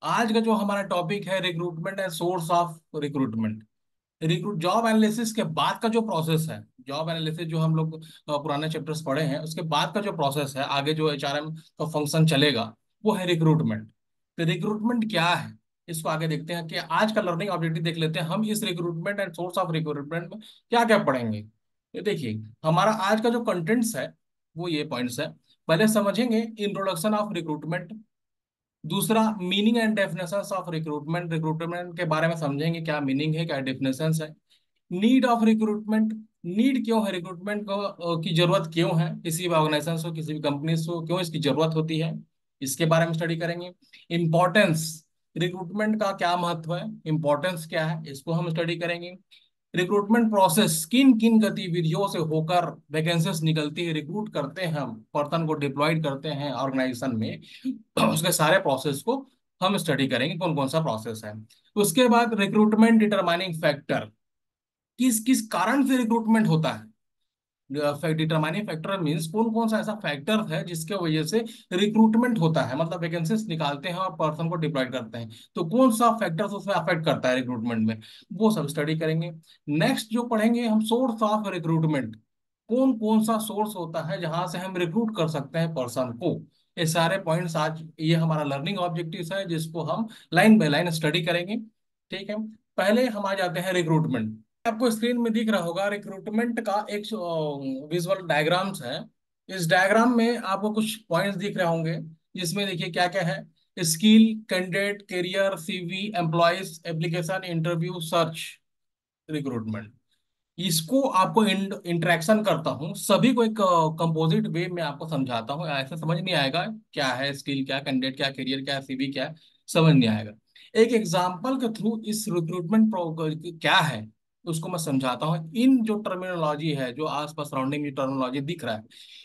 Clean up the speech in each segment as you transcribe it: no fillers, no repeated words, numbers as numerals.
आज का जो हमारा टॉपिक है recruitment and source of recruitment. Recruit job analysis के बाद का जो प्रोसेस है, जॉब एनालिसिस जो हम लोग पुराने चैप्टर्स पढ़े हैं उसके बाद का जो प्रोसेस है, आगे जो एचआरएम का फंक्शन चलेगा वो है रिक्रूटमेंट। तो रिक्रूटमेंट क्या है, इसको आगे देखते हैं कि आज का लर्निंग ऑब्जेक्टिव देख लेते हैं हम इस recruitment and source of recruitment में क्या क्या पढ़ेंगे। ये देखिए, हमारा आज का जो कंटेंट्स है वो ये पॉइंट्स है। पहले समझेंगे इंट्रोडक्शन ऑफ रिक्रूटमेंट। दूसरा, meaning and definitions of recruitment. Recruitment के बारे में समझेंगे, क्या मीनिंग है, क्या डेफिनेशंस है। नीड ऑफ रिक्रूटमेंट, नीड क्यों है रिक्रूटमेंट को, की जरूरत क्यों है, किसी भी ऑर्गेनाइजेशन को, किसी भी कंपनी को क्यों इसकी जरूरत होती है, इसके बारे में स्टडी करेंगे। इंपॉर्टेंस, रिक्रूटमेंट का क्या महत्व है, इंपॉर्टेंस क्या है, इसको हम स्टडी करेंगे। रिक्रूटमेंट प्रोसेस, किन किन गतिविधियों से होकर वैकेंसीज निकलती है, रिक्रूट करते हैं हम पर्सन को, डिप्लॉयड करते हैं ऑर्गेनाइजेशन में, उसके सारे प्रोसेस को हम स्टडी करेंगे, कौन कौन सा प्रोसेस है। उसके बाद रिक्रूटमेंट डिटरमाइनिंग फैक्टर, किस किस कारण से रिक्रूटमेंट होता है। डिटरमाइनिंग फैक्टर मीन्स कौन कौन सा ऐसा फैक्टर है जिसके वजह से रिक्रूटमेंट होता है, मतलब वैकेंसीज निकालते हैं और पर्सन को डिप्लॉय करते हैं, तो कौन सा फैक्टर उसमें अफेक्ट करता है रिक्रूटमेंट में, वो सब स्टडी करेंगे। नेक्स्ट जो पढ़ेंगे हम, सोर्स ऑफ रिक्रूटमेंट, कौन कौन सा सोर्स होता है जहां से हम रिक्रूट कर सकते हैं पर्सन को। ये सारे पॉइंट्स आज ये हमारा लर्निंग ऑब्जेक्टिव है जिसको हम लाइन बाय लाइन स्टडी करेंगे। ठीक है, पहले हम आ जाते हैं रिक्रूटमेंट। आपको स्क्रीन में दिख रहा होगा रिक्रूटमेंट का एक विजुअल डायग्राम्स है। इस डायग्राम में आपको कुछ पॉइंट्स दिख रहे होंगे, जिसमें देखिए क्या क्या है। Skill, candidate, career, CV, employees, application, interview, search, recruitment. इसको आपको इंटरेक्शन करता हूँ, सभी को एक कंपोजिट वे में आपको समझाता हूँ, ऐसे समझ नहीं आएगा क्या है स्किल, क्या कैंडिडेट, क्या करियर, क्या सीवी, क्या है, समझ नहीं आएगा। एक एग्जांपल के थ्रू इस रिक्रूटमेंट क्या है उसको मैं समझाता हूँ। इन जो टर्मिनोलॉजी है, जो आसपास सराउंडिंग की टर्मिनोलॉजी दिख रहा है,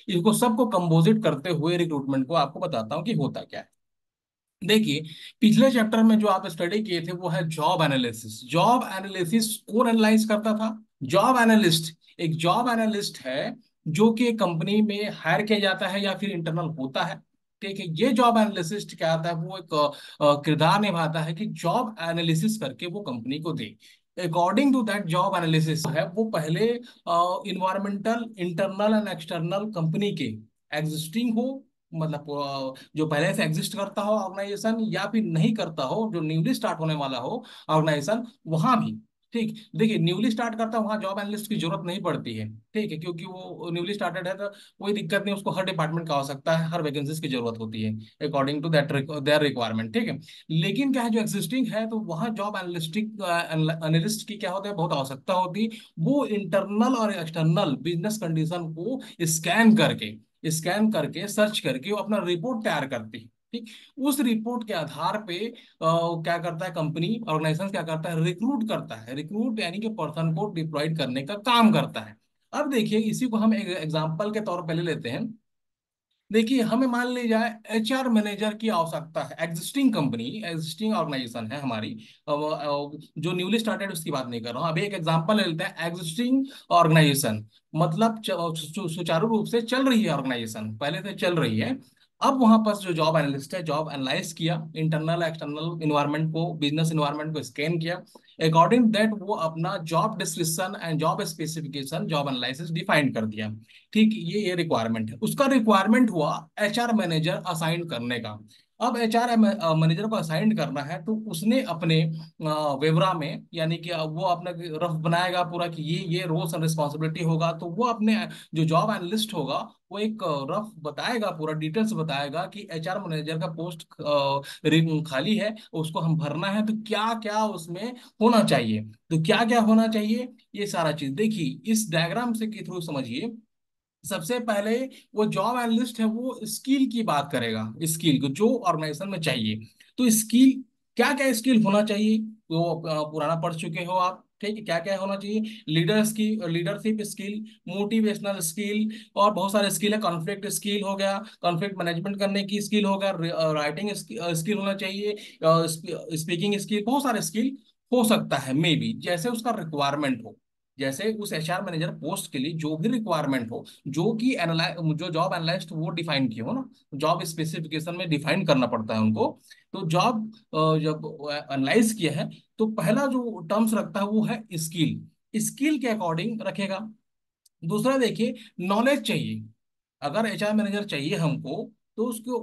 इसको सबको कंपोजिट करते हुए रिक्रूटमेंट को आपको बताता हूँ कि होता क्या है। देखिए, पिछले चैप्टर में जो आप स्टडी किए थे वो है जॉब एनालिसिस। जॉब एनालिसिस कौन एनालाइज करता था? Job analyst. एक जॉब एनालिस्ट है जो कि कंपनी में हायर किया जाता है या फिर इंटरनल होता है। ठीक है, ये जॉब एनालिस्ट क्या आता है, वो एक किरदार निभाता है कि जॉब एनालिसिस करके वो कंपनी को दे। According to that job analysis है वो पहले environmental, internal and external company के एग्जिस्टिंग हो, मतलब जो पहले से एग्जिस्ट करता हो ऑर्गेनाइजेशन, या फिर नहीं करता हो, जो न्यूली स्टार्ट होने वाला हो ऑर्गेनाइजेशन, वहां भी। ठीक, देखिए न्यूली स्टार्ट करता है वहां जॉब एनालिस्ट की जरूरत नहीं पड़ती है। ठीक है, क्योंकि वो न्यूली स्टार्टेड है तो कोई दिक्कत नहीं, उसको हर डिपार्टमेंट का हो सकता है, हर वैकेंसीज की जरूरत होती है according to that their requirement. ठीक है, लेकिन क्या है, जो एग्जिस्टिंग है तो वहाँ जॉब एनालिस्टिक एनालिस्ट की क्या होता है, बहुत आवश्यकता होती है। वो इंटरनल और एक्सटर्नल बिजनेस कंडीशन को स्कैन करके सर्च करके वो अपना रिपोर्ट तैयार करती है। ठीक, उस रिपोर्ट के आधार पे क्या करता है कंपनी, ऑर्गेनाइजेशन क्या करता है, रिक्रूट करता है। रिक्रूट यानी कि पर्सन को डिप्लॉयड करने का काम करता है। अब देखिए, इसी को हम एक एग्जांपल के तौर पे ले लेते हैं। देखिए, हमें मान ली जाए एचआर मैनेजर की आवश्यकता है, एग्जिस्टिंग कंपनी, एग्जिस्टिंग ऑर्गेनाइजेशन है हमारी। जो न्यूली स्टार्टेड उसकी बात नहीं कर रहा हूँ, अभी एक एग्जांपल ले लेते हैं। एग्जिस्टिंग ऑर्गेनाइजेशन मतलब सुचारू रूप से चल रही है ऑर्गेनाइजेशन, पहले से चल रही है। अब वहां पर जो जॉब एनालिस्ट है, जॉब एनालाइज किया, इंटरनल एक्सटर्नल इन्वायरमेंट को, बिजनेस इन्वायरमेंट को स्कैन किया। अकॉर्डिंग दैट वो अपना job description and job specification, job analysis define कर दिया। ठीक, ये रिक्वायरमेंट है, उसका रिक्वायरमेंट हुआ एचआर मैनेजर असाइन करने का। अब एचआर मैनेजर को असाइन करना है तो उसने अपने वेवरा में, यानी कि वो अपना रफ बनाएगा पूरा कि ये रोल्स एंड रिस्पॉन्सिबिलिटी होगा, तो वो अपने जो जॉब एनालिस्ट होगा वो एक रफ बताएगा, पूरा डिटेल्स बताएगा कि एचआर मैनेजर का पोस्ट खाली है, उसको हम भरना है, तो क्या क्या उसमें होना चाहिए। तो क्या क्या होना चाहिए, ये सारा चीज देखिए इस डायग्राम से के थ्रू समझिए। सबसे पहले वो जॉब एनालिस्ट है वो स्किल की बात करेगा, स्किल को जो ऑर्गेनाइजेशन में चाहिए। तो स्किल, क्या क्या स्किल होना चाहिए, तो पुराना पढ़ चुके हो आप। ठीक है, क्या क्या होना चाहिए, लीडरशिप स्किल, मोटिवेशनल स्किल, और बहुत सारे स्किल है। कॉन्फ्लिक्ट स्किल हो गया, कॉन्फ्लिक्ट मैनेजमेंट करने की स्किल हो गया, राइटिंग स्किल होना चाहिए, स्पीकिंग स्किल, बहुत सारे स्किल हो सकता है मे बी, जैसे उसका रिक्वायरमेंट हो, जैसे उस एचआर मैनेजर पोस्ट के लिए जो भी रिक्वायरमेंट हो, जो कि एनालाइज, जो जॉब एनालिस्ट वो डिफाइन किए हो ना, जॉब स्पेसिफिकेशन में डिफाइन करना पड़ता है उनको। तो जॉब जब एनालाइज किया है, तो पहला जो टर्म्स रखता है वो है स्किल, स्किल के अकॉर्डिंग रखेगा। दूसरा देखिए, नॉलेज चाहिए। अगर एचआर मैनेजर चाहिए हमको, तो उसको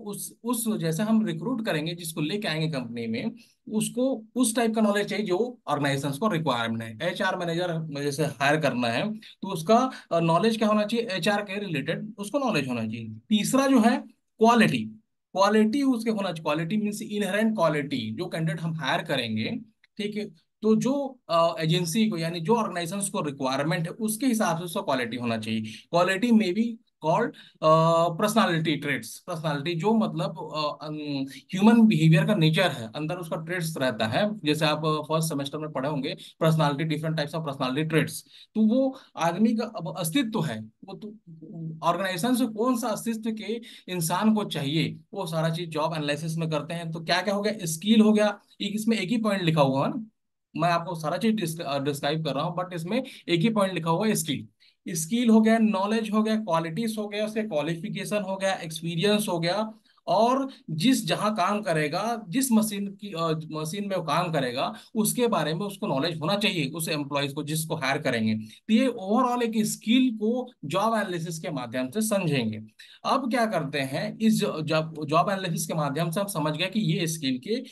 उस जैसे हम रिक्रूट करेंगे, जिसको लेके आएंगे कंपनी में, उसको उस टाइप का नॉलेज चाहिए जो ऑर्गेनाइजेशन को रिक्वायरमेंट है। एचआर मैनेजर जैसे हायर करना है, तो उसका नॉलेज क्या होना चाहिए, एचआर के रिलेटेड उसको नॉलेज होना चाहिए। तीसरा जो है क्वालिटी, क्वालिटी उसके होना चाहिए। क्वालिटी मीन्स इनहेरेंट क्वालिटी, जो कैंडिडेट हम हायर करेंगे, ठीक है, तो जो एजेंसी को यानी जो ऑर्गेनाइजेशन को रिक्वायरमेंट है उसके हिसाब से उसका क्वालिटी होना चाहिए। क्वालिटी में भी कॉल्ड पर्सनालिटी ट्रेट्स। पर्सनालिटी जो मतलब ह्यूमन बिहेवियर का नेचर है, अंदर उसका ट्रेट्स रहता है। जैसे आप फर्स्ट सेमेस्टर में पढ़े होंगे personality, different types of personality traits. तो वो आदमी का अब अस्तित्व है, वो तो ऑर्गेनाइजेशन से कौन सा अस्तित्व के इंसान को चाहिए, वो सारा चीज जॉब एनालिसिस में करते हैं। तो क्या क्या हो गया, स्किल हो गया, एक इसमें एक ही पॉइंट लिखा हुआ है ना, मैं आपको सारा चीज डिस्क्राइब कर रहा हूँ, बट इसमें एक ही पॉइंट लिखा हुआ है, स्किल। स्किल हो गया, नॉलेज हो गया, क्वालिटीज हो गया, उसके क्वालिफिकेशन हो गया, एक्सपीरियंस हो गया, और जिस जहां काम करेगा, जिस मशीन में वो काम करेगा, उसके बारे में उसको नॉलेज होना चाहिए, उस एम्प्लॉयज को जिसको हायर करेंगे। तो ये ओवरऑल एक स्किल को जॉब एनालिसिस के माध्यम से समझेंगे। अब क्या करते हैं, इस जॉब जॉब एनालिसिस के माध्यम से हम समझ गए कि ये स्किल के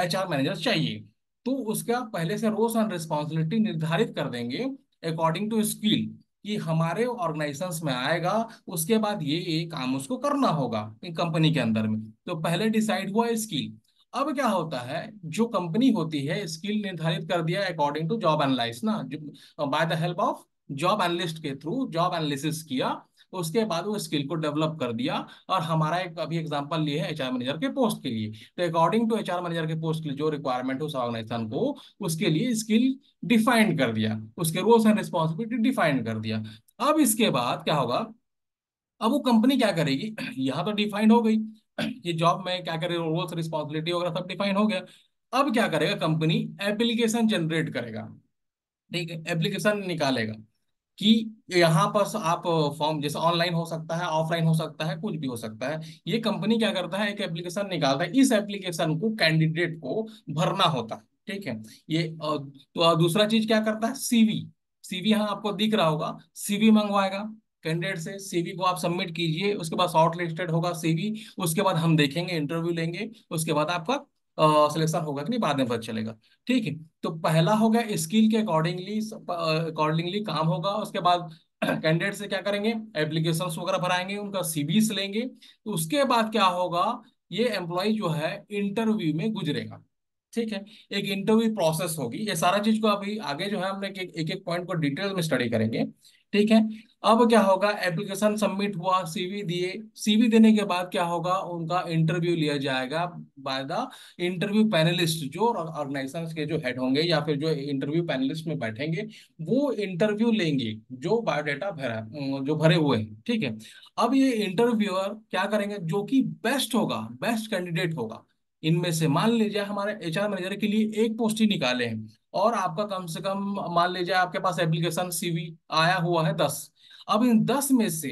एचआर मैनेजर चाहिए। तो उसका पहले से रोल्स एंड रिस्पॉन्सिबिलिटी निर्धारित कर देंगे अकॉर्डिंग टू स्किल, कि हमारे ऑर्गेनाइजेशंस में आएगा, उसके बाद ये काम उसको करना होगा कंपनी के अंदर में। तो पहले डिसाइड हुआ स्किल। अब क्या होता है, जो कंपनी होती है स्किल निर्धारित कर दिया अकॉर्डिंग टू जॉब एनालाइज ना, by the help of job analyst के थ्रू जॉब एनालिसिस किया, उसके बाद वो स्किल को डेवलप कर दिया। और हमारा एक अभी एग्जांपल लिए है एचआर मैनेजर के पोस्ट के लिए, तो अकॉर्डिंग टू एचआर मैनेजर के पोस्ट के लिए जो रिक्वायरमेंट है उस ऑर्गेनाइजेशन को, उसके लिए स्किल डिफाइन कर दिया, उसके रोल्स एंड रिस्पॉन्सिबिलिटी डिफाइन कर दिया। अब इसके बाद क्या होगा, अब वो कंपनी क्या करेगी, यहाँ तो डिफाइंड हो गई कि जॉब में क्या करे, रोल्स रिस्पॉन्सिबिलिटी वगैरह सब डिफाइन हो गया। अब क्या करेगा कंपनी, एप्लीकेशन जनरेट करेगा, ठीक है, एप्लीकेशन निकालेगा कि यहाँ पर आप फॉर्म, जैसे ऑनलाइन हो सकता है, ऑफलाइन हो सकता है, कुछ भी हो सकता है। ये कंपनी क्या करता है, एक एप्लीकेशन निकालता है, इस एप्लीकेशन को कैंडिडेट को भरना होता है, ठीक है। ये तो दूसरा चीज क्या करता है, सीवी। सीवी यहाँ आपको दिख रहा होगा, सीवी मंगवाएगा कैंडिडेट से। सीवी को आप सबमिट कीजिए, उसके बाद शॉर्ट लिस्टेड होगा सीवी, उसके बाद हम देखेंगे, इंटरव्यू लेंगे, उसके बाद आपका सिलेक्शन होगा कि नहीं बाद में पता चलेगा, ठीक है। तो पहला हो गया स्किल के अकॉर्डिंगली अकॉर्डिंगली काम होगा। उसके बाद कैंडिडेट से क्या करेंगे, एप्लीकेशंस वगैरह भराएंगे, उनका सीवीस लेंगे। तो उसके बाद क्या होगा, ये एम्प्लॉय जो है इंटरव्यू में गुजरेगा, ठीक है। एक इंटरव्यू प्रोसेस होगी, ये सारा चीज को अभी आगे जो है हमने एक एक पॉइंट को डिटेल में स्टडी करेंगे, ठीक है। अब क्या होगा, एप्लीकेशन सबमिट हुआ, सीवी दिए, सीवी देने के बाद क्या होगा, उनका इंटरव्यू लिया जाएगा बाय द इंटरव्यू पैनलिस्ट, जो ऑर्गेनाइजेशन के जो हेड होंगे या फिर जो इंटरव्यू पैनलिस्ट में बैठेंगे, वो इंटरव्यू लेंगे जो बायोडाटा भरा जो भरे हुए हैं, ठीक है। अब ये इंटरव्यूअर क्या करेंगे, जो कि बेस्ट होगा, बेस्ट कैंडिडेट होगा, इनमें से मान लीजिए हमारे एचआर मैनेजर के लिए एक पोस्ट ही निकाले हैं, और आपका कम से कम मान लीजिए आपके पास एप्लीकेशन सीवी आया हुआ है 10। अब इन 10 में से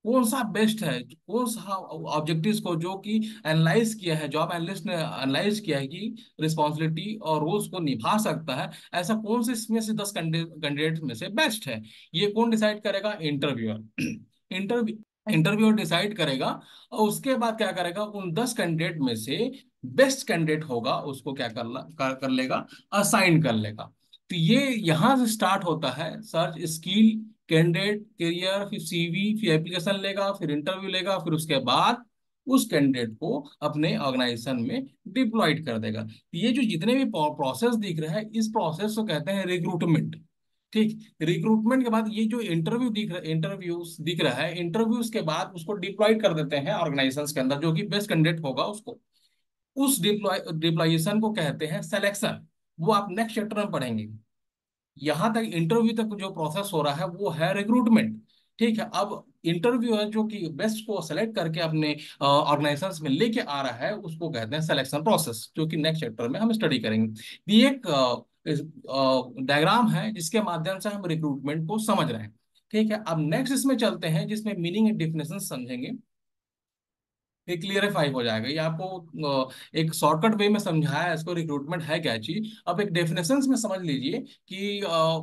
कौन सा बेस्ट है, कौन सा ऑब्जेक्टिव्स को जो कि एनालाइज किया है, जॉब एनालिस्ट ने एनालाइज किया है कि रिस्पॉन्सिबिलिटी और रोल्स को निभा सकता है, ऐसा कौन से इसमें से 10 कैंडिडेट में से बेस्ट है, ये कौन डिसाइड करेगा, इंटरव्यूअर। इंटरव्यू इंटरव्यूअर डिसाइड करेगा, और उसके बाद क्या करेगा, उन 10 कैंडिडेट में से बेस्ट कैंडिडेट होगा उसको क्या कर लेगा, असाइन कर लेगा। तो ये यहां से स्टार्ट होता है सर्च, स्किल, कैंडिडेट, करियर, फिर सीवी, फिर एप्लीकेशन लेगा, फिर इंटरव्यू लेगा, फिर उसके बाद उस कैंडिडेट को अपने ऑर्गेनाइजेशन में डिप्लॉयड कर देगा। तो ये जो जितने भी प्रोसेस दिख रहे हैं, इस प्रोसेस को कहते हैं रिक्रूटमेंट, ठीक। रिक्रूटमेंट के बाद ये जो इंटरव्यूज दिख रहा है, इंटरव्यूज के बाद उसको डिप्लॉयड कर देते हैं ऑर्गेनाइजेशंस के अंदर, जो कि बेस्ट कैंडिडेट होगा उसको, उस डिप्लॉयशन को कहते हैं सिलेक्शन। वो आप नेक्स्ट चैप्टर में पढ़ेंगे। यहां तक इंटरव्यू तक जो प्रोसेस हो रहा है वो है रिक्रूटमेंट, ठीक है। अब इंटरव्यू है जो कि बेस्ट को सेलेक्ट करके अपने ऑर्गेनाइजेशंस में लेके आ रहा है, उसको कहते हैं सिलेक्शन प्रोसेस, जो कि नेक्स्ट चैप्टर में हम स्टडी करेंगे। ये एक डायग्राम है जिसके माध्यम से हम रिक्रूटमेंट को समझ रहे हैं, ठीक है। अब नेक्स्ट इसमें चलते हैं, जिसमें मीनिंग एंड डिफिनेशन समझेंगे। ये क्लियरिफाई हो जाएगा। ये आपको एक शॉर्टकट वे में समझाया है इसको, रिक्रूटमेंट है क्या चीज। अब एक डेफिनेशंस में समझ लीजिए कि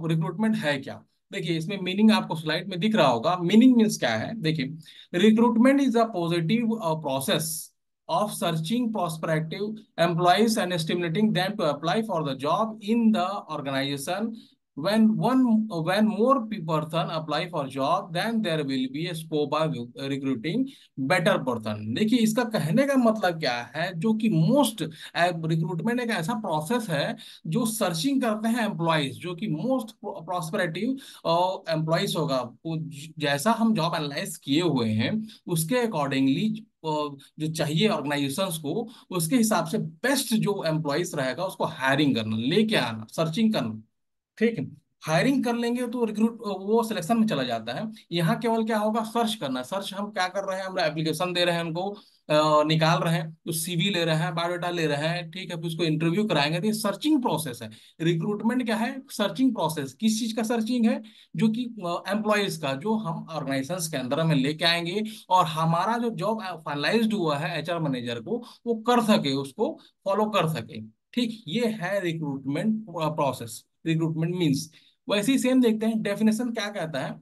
रिक्रूटमेंट है क्या। देखिए इसमें मीनिंग आपको स्लाइड में दिख रहा होगा, मीनिंग मीन्स क्या है। देखिए recruitment is a positive process of searching prospective employees and stimulating them to apply for the job in the organization. When more person apply for job, then there will be a scope of recruiting better person। देखिए इसका कहने का मतलब क्या है, जो कि most recruitment एक ऐसा प्रोसेस है जो सर्चिंग करते हैं एम्प्लॉयज, जो कि मोस्ट प्रॉस्पेरेटिव एम्प्लॉयज होगा। वो जैसा हम जॉब एनालाइज किए हुए हैं उसके अकॉर्डिंगली जो चाहिए ऑर्गेनाइजेशंस को, उसके हिसाब से बेस्ट जो एम्प्लॉयज रहेगा उसको हायरिंग करना, लेके आना, सर्चिंग करना। ठीक है, हायरिंग कर लेंगे तो रिक्रूट वो सिलेक्शन में चला जाता है। यहाँ केवल क्या होगा, सर्च करना। सर्च हम क्या कर रहे हैं, हम एप्लीकेशन दे रहे हैं उनको, निकाल रहे हैं, तो सीवी ले रहे हैं, बायोडाटा ले रहे हैं, ठीक है, फिर उसको इंटरव्यू कराएंगे। तो ये सर्चिंग प्रोसेस है। रिक्रूटमेंट क्या है, सर्चिंग प्रोसेस। किस चीज का सर्चिंग है, जो कि एम्प्लॉयज का, जो हम ऑर्गेनाइजेशन के अंदर में लेके आएंगे और हमारा जो जॉब फाइनलाइज्ड हुआ है एचआर मैनेजर को वो कर सके, उसको फॉलो कर सके। ठीक, ये है रिक्रूटमेंट प्रोसेस, रिक्रूटमेंट मीन्स। वैसे ही सेम देखते हैं डेफिनेशन क्या कहता है।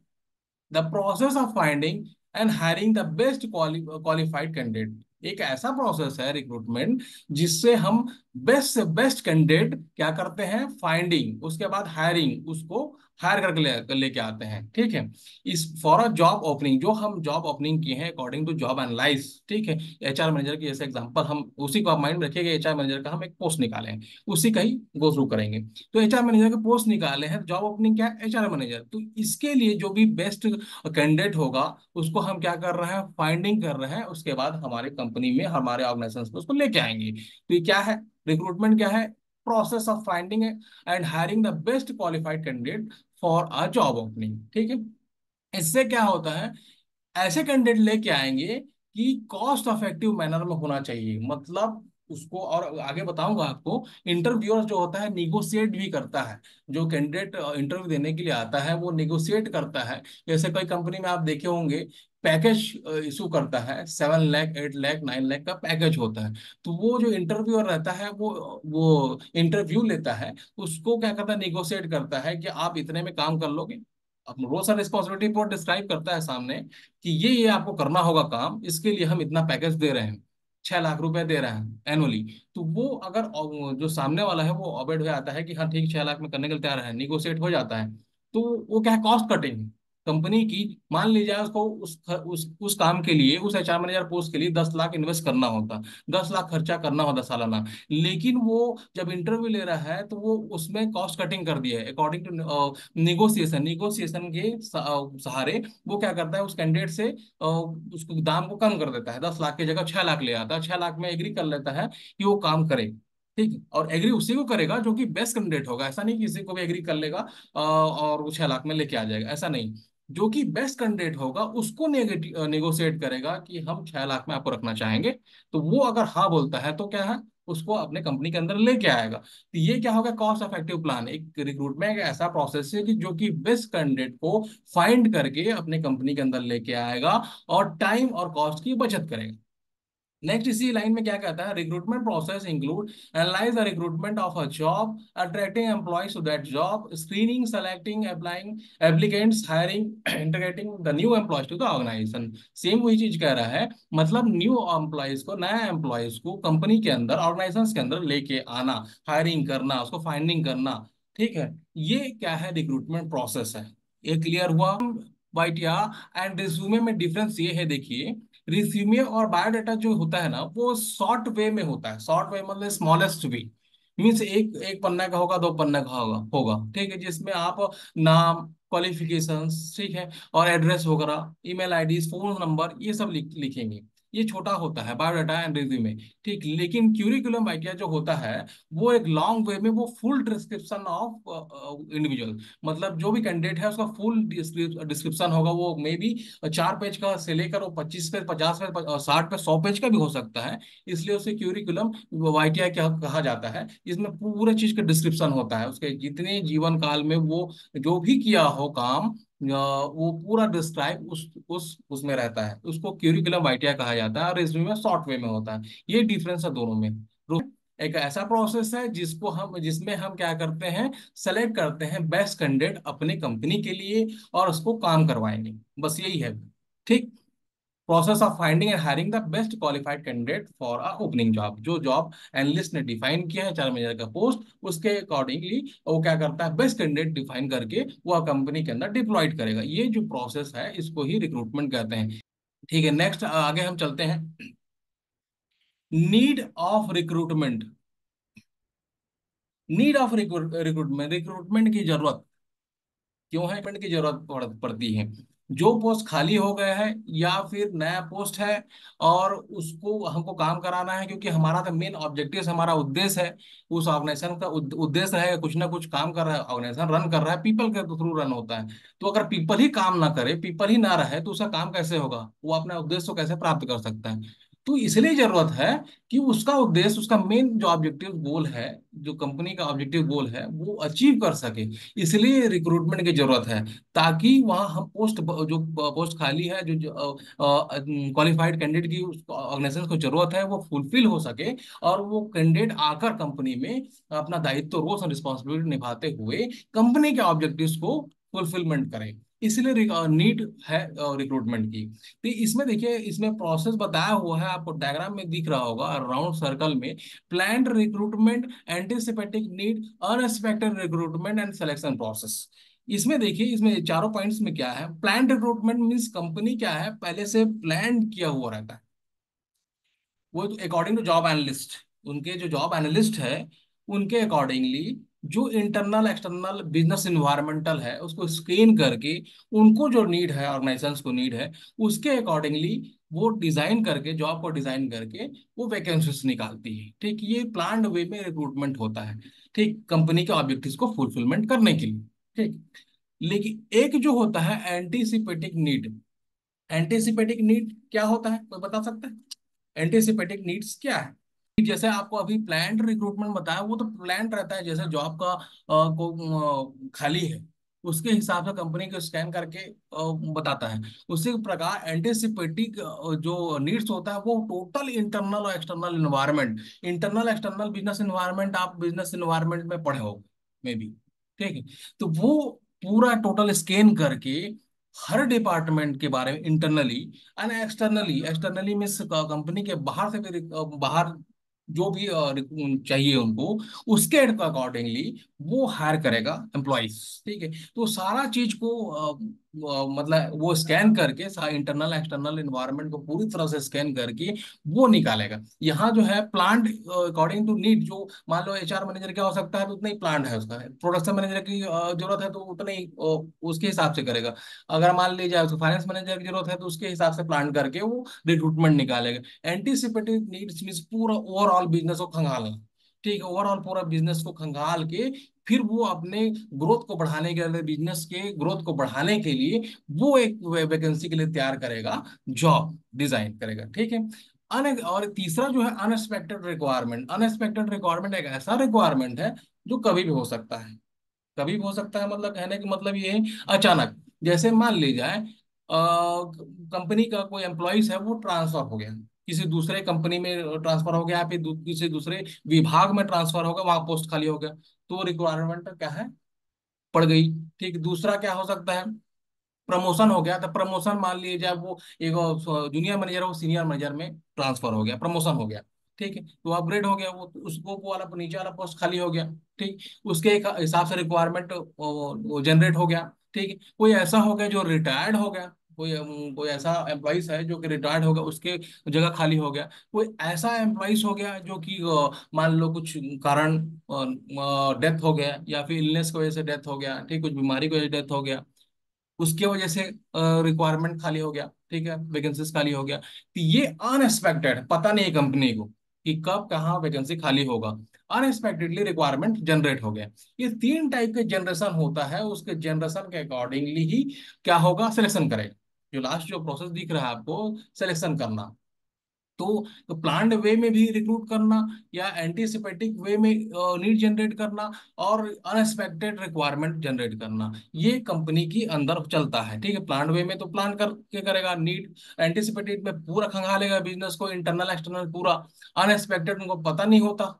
The process of finding and hiring the best qualified candidate. एक ऐसा प्रोसेस है रिक्रूटमेंट जिससे हम बेस्ट से बेस्ट कैंडिडेट क्या करते हैं, फाइंडिंग, उसके बाद हायरिंग, उसको हायर करके लेके आते हैं। ठीक है, इस फॉर अ जॉब ओपनिंग, जो हम जॉब ओपनिंग किए हैं अकॉर्डिंग टू जॉब एनालाइज। ठीक है, एचआर मैनेजर की जैसे एग्जांपल, हम उसी को आप माइंड में रखिएगा। एचआर मैनेजर का हम एक पोस्ट निकाले हैं, उसी का ही गो थ्रू करेंगे। तो एचआर मैनेजर के पोस्ट निकाले हैं, जॉब ओपनिंग क्या है, एचआर मैनेजर। तो इसके लिए जो भी बेस्ट कैंडिडेट होगा उसको हम क्या कर रहे हैं, फाइंडिंग कर रहे हैं, उसके बाद हमारे कंपनी में, हमारे ऑर्गेनाइजेशन में उसको लेके आएंगे। तो ये क्या है, रिक्रूटमेंट क्या है, process of finding and hiring the best qualified candidate for a job opening. ठीक है, इससे क्या होता है, ऐसे कैंडिडेट लेके आएंगे कि कॉस्ट इफेक्टिव मैनर में होना चाहिए। मतलब उसको, और आगे बताऊंगा आपको, इंटरव्यूअर जो होता है निगोशिएट भी करता है। जो कैंडिडेट इंटरव्यू देने के लिए आता है वो निगोशिएट करता है। जैसे कोई कंपनी में आप देखे होंगे, पैकेज इशू करता है, 7 लाख, 8 लाख, 9 लाख का पैकेज होता है। तो वो जो इंटरव्यूअर रहता है वो इंटरव्यू लेता है, उसको क्या करता है, निगोशिएट करता है कि आप इतने में काम कर लोगे। अपना रोल्स एंड रिस्पॉन्सिबिलिटी पर डिस्क्राइब करता है सामने कि ये आपको करना होगा काम, इसके लिए हम इतना पैकेज दे रहे हैं, 6 लाख रुपए दे रहे हैं एनुअली। तो वो अगर जो सामने वाला है वो ऑबिड हो जाता है कि हाँ ठीक, 6 लाख में करने के लिए तैयार है, निगोशिएट हो जाता है। तो वो क्या है, कॉस्ट कटिंग कंपनी की। मान लीजिए उसको उस काम के लिए, उस एचआर मैनेजर पोस्ट के लिए 10 लाख इन्वेस्ट करना होता, 10 लाख खर्चा करना होता सालाना। लेकिन वो जब इंटरव्यू ले रहा है तो वो उसमें कॉस्ट कटिंग कर दिया है अकॉर्डिंग टू निगोशिएशन। निगोशिएशन के सहारे वो क्या करता है, उस कैंडिडेट से उसको दाम को कम कर देता है, 10 लाख की जगह 6 लाख ले आता है, 6 लाख में एग्री कर लेता है कि वो काम करे। ठीक है, और एग्री उसी को करेगा जो कि बेस्ट कैंडिडेट होगा। ऐसा नहीं किसी को भी एग्री कर लेगा और वो 6 लाख में लेके आ जाएगा, ऐसा नहीं। जो कि बेस्ट कैंडिडेट होगा उसको नेगोशिएट करेगा कि हम 6 लाख में आपको रखना चाहेंगे। तो वो अगर हाँ बोलता है तो क्या है, उसको अपने कंपनी के अंदर लेके आएगा। तो ये क्या होगा, कॉस्ट इफेक्टिव प्लान। एक रिक्रूटमेंट एक ऐसा प्रोसेस है कि जो कि बेस्ट कैंडिडेट को फाइंड करके अपने कंपनी के अंदर लेके आएगा और टाइम और कॉस्ट की बचत करेगा। नेक्स्ट इसी लाइन में क्या कहता है, recruitment process include analyse the recruitment of a job, attracting employees to that job, screening, selecting, applying applicants, hiring, integrating the new employees to the organisation. Same वही चीज कह रहा है, मतलब न्यू एम्प्लॉयज को, नया एम्प्लॉयज को कंपनी के अंदर, ऑर्गेनाइजेशन के अंदर लेके आना, हायरिंग करना, उसको फाइंडिंग करना। ठीक है, ये क्या है, रिक्रूटमेंट प्रोसेस है। ये क्लियर हुआ बाइटिया। एंड रिज्यूमे में डिफरेंस ये है, देखिए रिज्यूमे और बायोडाटा जो होता है ना वो शॉर्ट वे में होता है। शॉर्ट वे मतलब स्मॉलेस्ट वे, मीन्स एक एक पन्ना का होगा, 2 पन्ना का होगा होगा ठीक है, जिसमें आप नाम, क्वालिफिकेशंस, ठीक है, और एड्रेस वगैरह, ईमेल आईडी, फोन नंबर, ये सब लिखेंगे। ये छोटा होता है बायोडाटा एंड रिज्यूमे। ठीक, लेकिन क्यूरिकुलम आइडिया जो होता है वो एक लॉन्ग वे में, वो फुल डिस्क्रिप्शन ऑफ इंडिविजुअल, मतलब जो भी कैंडिडेट है उसका फुल डिस्क्रिप्शन होगा। वो मे बी 4 पेज का से लेकर वो 25 पेज, 50 पेज, 60 पेज, 100 पेज का भी हो सकता है। इसलिए उसे क्यूरिकुलम वाइटिया क्या कहा जाता है। इसमें पूरे चीज का डिस्क्रिप्शन होता है, उसके जितने जीवन काल में वो जो भी किया हो काम, वो पूरा डिस्क्राइब उस उसमें रहता है, उसको क्यूरिकुलम वाइटिया कहा जाता है, और रिज्यूमे में शॉर्ट वे में होता है। ये डिफरेंस है दोनों में। एक ऐसा प्रोसेस है जिसमें हम क्या करते हैं, सेलेक्ट करते हैं बेस्ट कैंडिडेट अपने कंपनी के लिए और उसको काम करवाएंगे, बस यही है। ठीक। Process of finding and hiring the best qualified candidate for a opening job, जो जॉब एनालिस्ट ने डिफाइन किया है 4 मैनेजर का पोस्ट, उसके अकॉर्डिंगली वो क्या करता है, बेस्ट कैंडिडेट डिफाइन करके वो कंपनी के अंदर डिप्लॉयड करेगा। ये जो प्रोसेस है इसको ही रिक्रूटमेंट कहते हैं। ठीक है, नेक्स्ट आगे हम चलते हैं। Need of recruitment. Need of recruitment, recruitment की जरूरत क्यों है, रिक्रूटमेंट की जरूरत पड़ती है। जो पोस्ट खाली हो गया है या फिर नया पोस्ट है और उसको हमको काम कराना है, क्योंकि हमारा तो मेन ऑब्जेक्टिव, हमारा उद्देश्य है, उस ऑर्गेनाइजेशन का उद्देश्य है कुछ ना कुछ काम कर रहा है, ऑर्गेनाइजेशन रन कर रहा है, पीपल के थ्रू रन होता है। तो अगर पीपल ही काम ना करे, पीपल ही ना रहे, तो उसका काम कैसे होगा, वो अपने उद्देश्य को कैसे प्राप्त कर सकता है। तो इसलिए जरूरत है कि उसका उद्देश्य, उसका मेन जो ऑब्जेक्टिव गोल है, जो कंपनी का ऑब्जेक्टिव गोल है, वो अचीव कर सके। इसलिए रिक्रूटमेंट की जरूरत है, ताकि वहाँ हम जो पोस्ट खाली है, जो क्वालिफाइड कैंडिडेट की उस ऑर्गेनाइजेशन को जरूरत है, वो फुलफिल हो सके, और वो कैंडिडेट आकर कंपनी में अपना दायित्व, रोल्स और रिस्पॉन्सिबिलिटी निभाते हुए कंपनी के ऑब्जेक्टिव्स को फुलफिलमेंट करे। इसलिए नीड है रिक्रूटमेंट की। तो इसमें देखिए, इसमें प्रोसेस बताया हुआ है, आपको डायग्राम में दिख रहा होगा राउंड सर्कल में। Planned recruitment, anticipating need, unexpected recruitment and selection process. इसमें देखिए, इसमें चारों पॉइंट्स में क्या है, प्लान रिक्रूटमेंट मीन्स कंपनी क्या है, पहले से प्लान किया हुआ रहता है। वो अकॉर्डिंग टू जॉब एनालिस्ट, उनके जो जॉब एनालिस्ट है, उनके अकॉर्डिंगली जो इंटरनल एक्सटर्नल बिजनेस इन्वायरमेंटल है, उसको स्क्रीन करके उनको जो नीड है, ऑर्गेनाइजेशंस को नीड है, उसके अकॉर्डिंगली वो डिजाइन करके, जॉब को डिजाइन करके वो वैकेंसीज निकालती है। ठीक, ये प्लान्ड वे में रिक्रूटमेंट होता है। ठीक, कंपनी के ऑब्जेक्टिव्स को फुलफिलमेंट करने के लिए। ठीक। लेकिन एक जो होता है एंटीसिपेटिक नीड, एंटीसिपेटिक नीड क्या होता है, कोई बता सकता है एंटीसिपेटिक नीड्स क्या है। जैसे आपको अभी प्लान्ड रिक्रूटमेंट बताया, वो तो प्लान्ड रहता है, जैसे जॉब का खाली है, उसके हिसाब से कंपनी को स्कैन करके बताता है। उसी प्रकार एंटीसिपेटिक जो नीड्स होता है, वो टोटल इंटरनल और external environment, internal external business environment, आप बिजनेस इन्वायरमेंट में पढ़े हो मे बी। ठीक है, तो वो पूरा टोटल स्कैन करके हर डिपार्टमेंट के बारे में internally and externally, externally means company के बाहर से भी बाहर जो भी चाहिए उनको, उसके अकॉर्डिंगली वो हायर करेगा एम्प्लॉइज। ठीक है, तो सारा चीज को मतलब वो स्कैन करके, इंटरनल एक्सटर्नल इन्वायरमेंट को पूरी तरह से स्कैन करके वो निकालेगा। यहाँ जो है प्लांट अकॉर्डिंग टू नीड, जो मान लो एचआर मैनेजर क्या हो सकता है, तो उतना ही प्लांट है उसका, प्रोडक्शन मैनेजर की जरूरत है तो उतना ही उसके हिसाब से करेगा। अगर मान लीजिए उसको फाइनेंस मैनेजर की जरूरत है, तो उसके हिसाब से प्लान करके वो रिक्रूटमेंट निकालेगा। एंटीसिपेटेड नीड्स मींस पूरा ओवरऑल बिजनेस को खंगालना। ठीक है, ओवरऑल पूरा बिजनेस को खंगाल के फिर वो अपने ग्रोथ को बढ़ाने के लिए, बिजनेस के ग्रोथ को बढ़ाने के लिए वो एक वैकेंसी के लिए तैयार करेगा, जॉब डिजाइन करेगा। ठीक है। और तीसरा जो है अनएक्सपेक्टेड रिक्वायरमेंट। अनएक्सपेक्टेड रिक्वायरमेंट एक ऐसा रिक्वायरमेंट है जो कभी भी हो सकता है। कभी भी हो सकता है मतलब कहने का मतलब ये है, अचानक। जैसे मान ली जाए कंपनी का कोई एम्प्लॉइज है, वो ट्रांसफर हो गया, किसी दूसरे कंपनी में ट्रांसफर हो गया, फिर किसी दूसरे विभाग में ट्रांसफर हो गया, वहां पोस्ट खाली हो गया, तो रिक्वायरमेंट क्या है, पड़ गई। ठीक, दूसरा क्या हो सकता है, प्रमोशन हो गया, तो प्रमोशन मान लीजिए जब वो एक जूनियर मैनेजर वो सीनियर मैनेजर में ट्रांसफर हो गया, प्रमोशन हो गया। ठीक है, तो अपग्रेड हो गया वो, तो उसको वो वाला नीचे वाला पोस्ट खाली हो गया। ठीक, उसके एक हिसाब से रिक्वायरमेंट जनरेट हो गया। ठीक है, कोई ऐसा हो गया जो रिटायर्ड हो गया, कोई ऐसा एम्प्लॉइज है जो कि रिटायर्ड हो गया, उसके जगह खाली हो गया। कोई ऐसा एम्प्लॉइज हो गया जो कि मान लो कुछ कारण डेथ हो गया, या फिर इलनेस की वजह से डेथ हो गया, ठीक, कुछ बीमारी की वजह से डेथ हो गया, उसके वजह से रिक्वायरमेंट खाली हो गया। ठीक है, वैकेंसीज खाली हो गया। तो ये अनएक्सपेक्टेड, पता नहीं कंपनी को कि कब कहाँ वैकेंसी खाली होगा, अनएक्सपेक्टेडली रिक्वायरमेंट जनरेट हो गया। ये तीन टाइप के जनरेशन होता है, उसके जनरेशन के अकॉर्डिंगली ही क्या होगा, सिलेक्शन करेगा। जो लास्ट जो प्रोसेस दिख रहा है आपको, सिलेक्शन करना, तो प्लान्ड वे में भी रिक्रूट करना, या एंटीसिपेटिक वे में नीड जनरेट करना, और अनएक्सपेक्टेड रिक्वायरमेंट जनरेट करना, ये कंपनी की अंदर चलता है। ठीक है, प्लान्ड वे में तो प्लान करके करेगा नीड, एंटीसिपेटेड में पूरा खंगालेगा बिजनेस को, इंटरनल एक्सटर्नल पूरा, अनएक्सपेक्टेड उनको पता नहीं होता।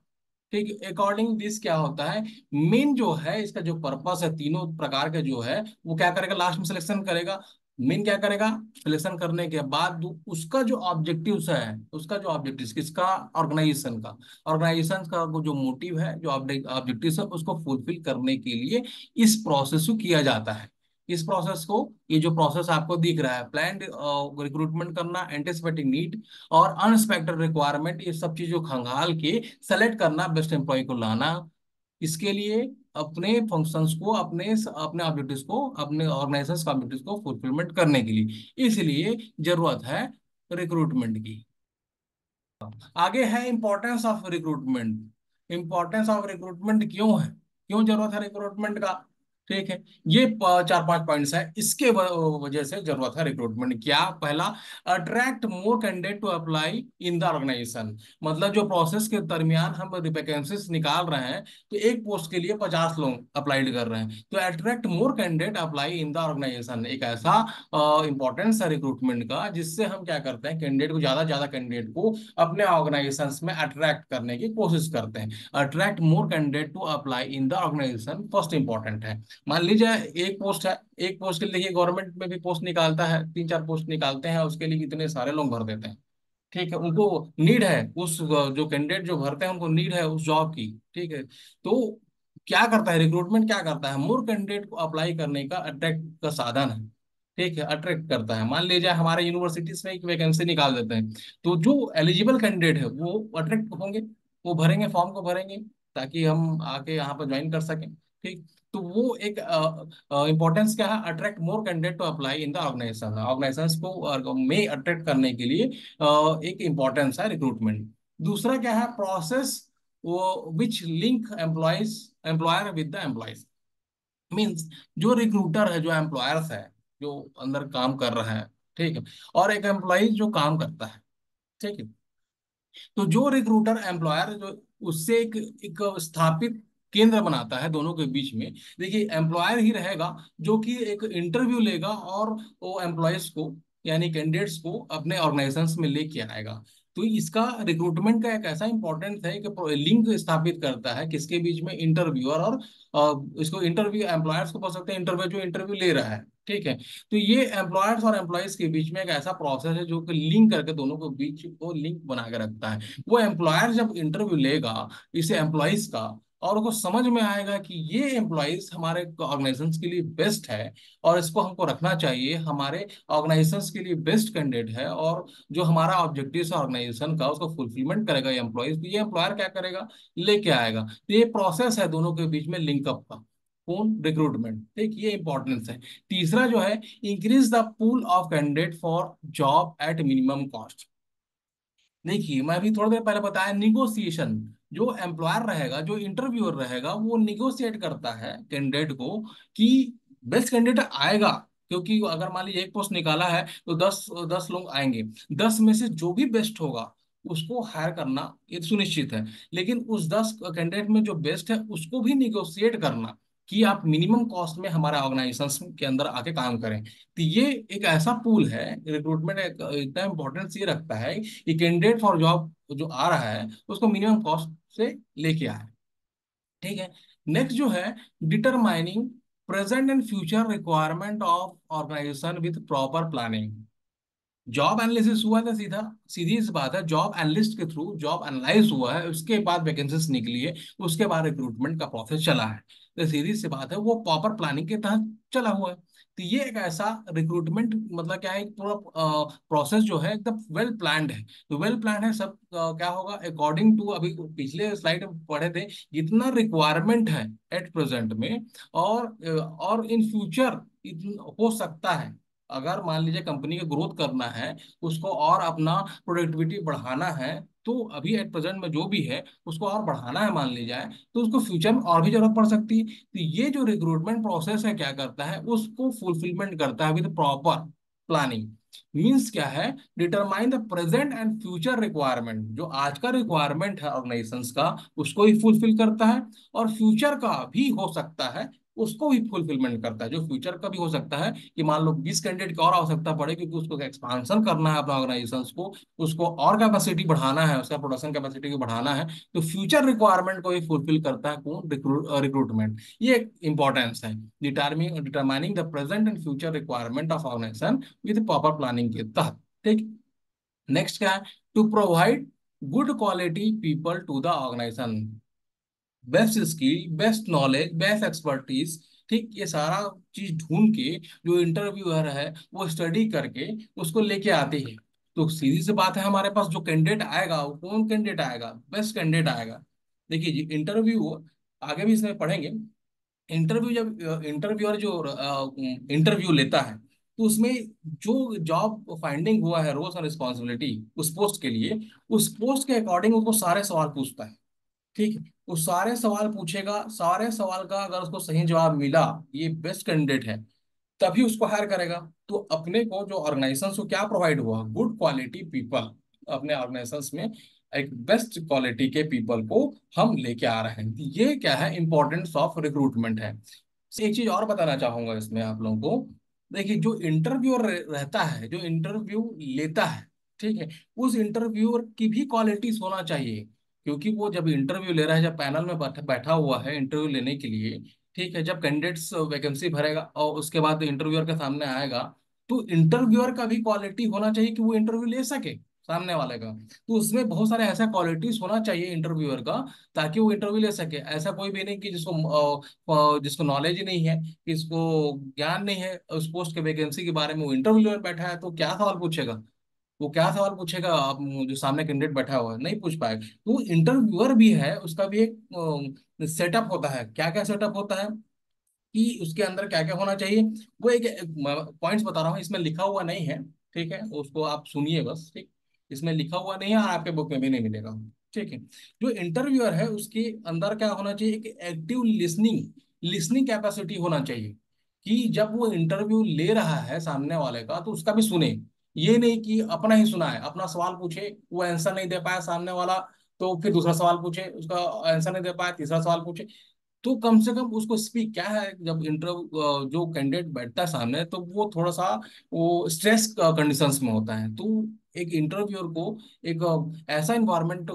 ठीक, अकॉर्डिंग दिस क्या होता है, मेन जो है इसका जो पर्पस है, तीनों प्रकार के जो है वो क्या करेगा, लास्ट में सिलेक्शन करेगा। मेन क्या करेगा, सिलेक्शन करने के बाद उसका जो ऑब्जेक्टिव्स है, उसका जो ऑब्जेक्टिव किसका, ऑर्गेनाइजेशन का, ऑर्गेनाइजेशन का वो जो मोटिव है, जो ऑब्जेक्टिव है, उसको फुलफिल करने के लिए इस प्रोसेस को किया जाता है। इस प्रोसेस को, ये जो प्रोसेस आपको दिख रहा है, प्लान रिक्रूटमेंट करना, एंटिसिपेटिंग नीड और अनएक्सपेक्टेड रिक्वायरमेंट, ये सब चीजों खंगाल के सेलेक्ट करना, बेस्ट एम्प्लॉय को लाना, इसके लिए अपने फंक्शंस को, अपने अपने ऑब्जेक्टिव्स को, अपने ऑर्गेनाइजेशन ऑब्जेक्टिव्स को फुलफिलमेंट करने के लिए, इसलिए जरूरत है रिक्रूटमेंट की। आगे है importance of recruitment. Importance of recruitment क्यों है, क्यों जरूरत है रिक्रूटमेंट का। ठीक है, ये चार पांच पॉइंट्स है, इसके वजह से जरूरत है रिक्रूटमेंट। क्या, पहला, attract more candidate to apply in the organisation. मतलब जो प्रोसेस के दरमियान हम वैकेंसीज निकाल रहे हैं, तो एक पोस्ट के लिए 50 लोग अप्लाई कर रहे हैं, तो attract more candidate apply in the organisation एक ऐसा इंपॉर्टेंस है रिक्रूटमेंट का, जिससे हम क्या करते हैं, कैंडिडेट को, ज्यादा कैंडिडेट को अपने ऑर्गेनाइजेशंस में अट्रैक्ट करने की कोशिश करते हैं। Attract more candidate to apply in the organisation first important है। मान लीजिए एक पोस्ट है, एक पोस्ट के लिए देखिए गवर्नमेंट में भी पोस्ट निकालता है, तीन चार पोस्ट निकालते हैं, उसके लिए कितने सारे लोग भर देते हैं। ठीक है, उनको नीड है उस, जो कैंडिडेट जो भरते हैं उनको नीड है उस जॉब की। ठीक है, तो क्या करता है रिक्रूटमेंट, क्या करता है, मोर कैंडिडेट को अप्लाई करने का अट्रैक्ट का साधन है। ठीक है, अट्रैक्ट करता है। मान लीजिए हमारे यूनिवर्सिटीज में एक वैकेंसी निकाल देते हैं, तो जो एलिजिबल कैंडिडेट है वो अट्रैक्ट होंगे, वो भरेंगे, फॉर्म को भरेंगे, ताकि हम आके यहाँ पर ज्वाइन कर सकें। ठीक, तो वो एक इंपॉर्टेंस क्या है, attract more candidate to apply in the organisation, organisation को में अट्रैक्ट करने के लिए एक इंपॉर्टेंस है रिक्रूटमेंट। दूसरा क्या है, प्रोसेस वो which link employees, employer with the employees. Means जो रिक्रूटर है, जो एम्प्लॉयर्स है, जो अंदर काम कर रहा है, ठीक है, और एक एम्प्लॉय जो काम करता है। ठीक है, तो जो रिक्रूटर एम्प्लॉयर जो, उससे एक स्थापित केंद्र बनाता है दोनों के बीच में। देखिए, एम्प्लॉयर ही रहेगा जो कि एक इंटरव्यू लेगा और वो एम्प्लॉयज को, यानी कैंडिडेट्स को अपने ऑर्गेनाइजेशन में लेके आएगा। तो इसका रिक्रूटमेंट का एक ऐसा इंपॉर्टेंट है कि लिंक स्थापित करता है किसके बीच में, इंटरव्यूअर और इसको इंटरव्यू, एम्प्लॉयर्स को बोल सकते हैं, इंटरव्यू जो इंटरव्यू ले रहा है। ठीक है, तो ये एम्प्लॉयर्स और एम्प्लॉयज के बीच में एक ऐसा प्रोसेस है जो कि लिंक करके दोनों के बीच को लिंक बना के रखता है। वो एम्प्लॉयर जब इंटरव्यू लेगा इसे एम्प्लॉयज का, और उसको समझ में आएगा कि ये एम्प्लॉयज हमारे ऑर्गेनाइजेशन के लिए बेस्ट है, और इसको हमको रखना चाहिए, हमारे ऑर्गेनाइजेशन के लिए बेस्ट कैंडिडेट है, और जो हमारा ऑब्जेक्टिव है ऑर्गेनाइजेशन का उसको फुलफिलमेंट करेगा ये एम्प्लॉयज, तो ये एम्प्लॉयर क्या करेगा, लेके आएगा। तो ये प्रोसेस है दोनों के बीच में लिंकअप का, कौन, रिक्रूटमेंट। ठीक, ये इंपॉर्टेंस है। तीसरा जो है, increase the pool of candidate for job at minimum cost. देखिए, मैं अभी थोड़ी देर पहले बताया, निगोसिएशन, जो एम्प्लॉयर रहेगा, जो इंटरव्यूअर रहेगा, वो निगोशिएट करता है कैंडिडेट को कि बेस्ट कैंडिडेट आएगा। क्योंकि अगर मान लीजिए एक पोस्ट निकाला है, तो 10 लोग आएंगे, 10 में से जो भी बेस्ट होगा उसको हायर करना ये सुनिश्चित है। लेकिन उस 10 कैंडिडेट में जो बेस्ट है उसको भी निगोशिएट करना, कि आप मिनिमम कॉस्ट में हमारे ऑर्गेनाइजेशन के अंदर आके काम करें। तो ये एक ऐसा पूल है, रिक्रूटमेंट एक इतना इंपॉर्टेंस ये रखता है कि कैंडिडेट फॉर जॉब जो आ रहा है उसको मिनिमम कॉस्ट से लेके आए। ठीक है, नेक्स्ट जो है, determining present and future requirement of organisation with proper planning. Job analysis हुआ था, सीधा सीधी सी बात है, जॉब एनालिस्ट के थ्रू जॉब एनालाइज हुआ है, उसके बाद वैकेंसीज निकली है, उसके बाद रिक्रूटमेंट का प्रोसेस चला है। तो सीधी सी बात है, वो प्रॉपर प्लानिंग के तहत चला हुआ है। तो ये एक ऐसा रिक्रूटमेंट मतलब क्या है, एक पूरा प्रोसेस जो है एकदम वेल प्लान्ड है। तो वेल प्लान है सब, क्या होगा अकॉर्डिंग टू, अभी पिछले स्लाइड में पढ़े थे, जितना रिक्वायरमेंट है एट प्रेजेंट में, और इन फ्यूचर हो सकता है, अगर मान लीजिए कंपनी का ग्रोथ करना है, उसको और अपना प्रोडक्टिविटी बढ़ाना है, तो अभी एट प्रेजेंट में जो भी है उसको और बढ़ाना है मान ली जाए, तो उसको फ्यूचर में और भी जरूरत पड़ सकती है। तो ये जो रिक्रूटमेंट प्रोसेस है क्या करता है, उसको फुलफिलमेंट करता है विद प्रॉपर प्लानिंग। मीन्स क्या है, determine the present and future requirement, जो आज का रिक्वायरमेंट है ऑर्गेनाइजेशंस का उसको ही फुलफिल करता है, और फ्यूचर का भी हो सकता है उसको भी फुलफिलमेंट करता है। जो फ्यूचर का भी हो सकता है कि मान लो 20 कैंडिडेट की और आवश्यकता पड़े क्योंकि उसको एक्सपांशन करना है अपना ऑर्गेनाइजेशंस को, उसको और कैपेसिटी बढ़ाना है, उसका प्रोडक्शन कैपेसिटी को बढ़ाना है, तो फ्यूचर रिक्वायरमेंट को ही फुलफिल करता है कौन, रिक्रूटमेंट। ये एक इंपॉर्टेंस है, determining the present and future requirement of organisation with proper planning के तहत। ठीक। नेक्स्ट क्या है, to provide good quality people to the organisation, best skill, best knowledge, best expertise. ठीक, ये सारा चीज ढूंढ के जो इंटरव्यूअर है वो स्टडी करके उसको लेके आते हैं। तो सीधी सी बात है, हमारे पास जो कैंडिडेट आएगा वो कौन कैंडिडेट आएगा, बेस्ट कैंडिडेट आएगा। देखिए जी, इंटरव्यू आगे भी इसमें पढ़ेंगे। इंटरव्यू जब इंटरव्यूअर जो इंटरव्यू लेता है तो उसमें जो जॉब फाइंडिंग हुआ है, रोल्स और रिस्पॉन्सिबिलिटी उस पोस्ट के लिए, उस पोस्ट के अकॉर्डिंग उसको सारे सवाल पूछता है। ठीक है, वो सारे सवाल पूछेगा, सारे सवाल का अगर उसको सही जवाब मिला, ये बेस्ट कैंडिडेट है, तभी उसको हायर करेगा। तो अपने को जो ऑर्गेनाइजेशन को क्या प्रोवाइड हुआ, गुड क्वालिटी पीपल, अपने ऑर्गेनाइजेशन में एक बेस्ट क्वालिटी के पीपल को हम लेके आ रहे हैं। ये क्या है, इंपॉर्टेंस ऑफ रिक्रूटमेंट है। एक चीज और बताना चाहूंगा इसमें आप लोगों को। देखिए, जो इंटरव्यूअर रहता है, जो इंटरव्यू लेता है, ठीक है, उस इंटरव्यूअर की भी क्वालिटीज होना चाहिए। क्योंकि वो जब इंटरव्यू ले रहा है, जब पैनल में बैठा हुआ है इंटरव्यू लेने के लिए, ठीक है, जब कैंडिडेट्स वैकेंसी भरेगा और उसके बाद इंटरव्यूअर के सामने आएगा, तो इंटरव्यूअर का भी क्वालिटी होना चाहिए कि वो इंटरव्यू ले सके सामने वाले का। तो उसमें बहुत सारे ऐसा क्वालिटीज होना चाहिए इंटरव्यूअर का, ताकि वो इंटरव्यू ले सके। ऐसा कोई भी नहीं कि जिसको नॉलेज ही नहीं है, किसको ज्ञान नहीं है उस पोस्ट के वैकेंसी के बारे में, वो इंटरव्यू में बैठा है तो क्या सवाल पूछेगा, वो क्या सवाल पूछेगा, आप जो सामने कैंडिडेट बैठा हुआ है नहीं पूछ पाएगा। तो इंटरव्यूअर भी है, उसका भी एक सेटअप होता है। क्या क्या सेटअप होता है कि उसके अंदर क्या क्या होना चाहिए, वो एक पॉइंट्स बता रहा हूँ, इसमें लिखा हुआ नहीं है। ठीक है, उसको आप सुनिए बस। ठीक, इसमें लिखा हुआ नहीं है और आपके बुक में भी नहीं मिलेगा। ठीक है, जो इंटरव्यूअर है उसके अंदर क्या होना चाहिए, एक एक्टिव लिसनिंग लिसनिंग कैपेसिटी होना चाहिए, कि जब वो इंटरव्यू ले रहा है सामने वाले का तो उसका भी सुने। ये नहीं कि अपना ही सुना है, अपना सवाल पूछे वो आंसर नहीं दे पाया सामने वाला, तो फिर दूसरा सवाल पूछे उसका आंसर नहीं दे पाया, तीसरा सवाल पूछे। तो कम से कम उसको स्पीक क्या है, जब इंटरव्यू जो कैंडिडेट बैठता है सामने तो वो थोड़ा सा वो स्ट्रेस कंडीशंस में होता है। तो एक इंटरव्यूअर को एक ऐसा इन्वायरमेंट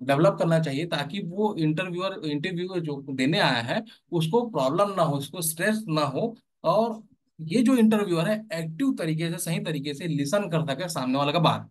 डेवलप करना चाहिए ताकि वो इंटरव्यूअर जो देने आया है उसको प्रॉब्लम ना हो, उसको स्ट्रेस ना हो, और ये जो इंटरव्यूअर है एक्टिव तरीके से, सही तरीके से लिसन कर सके सामने वाले का बात।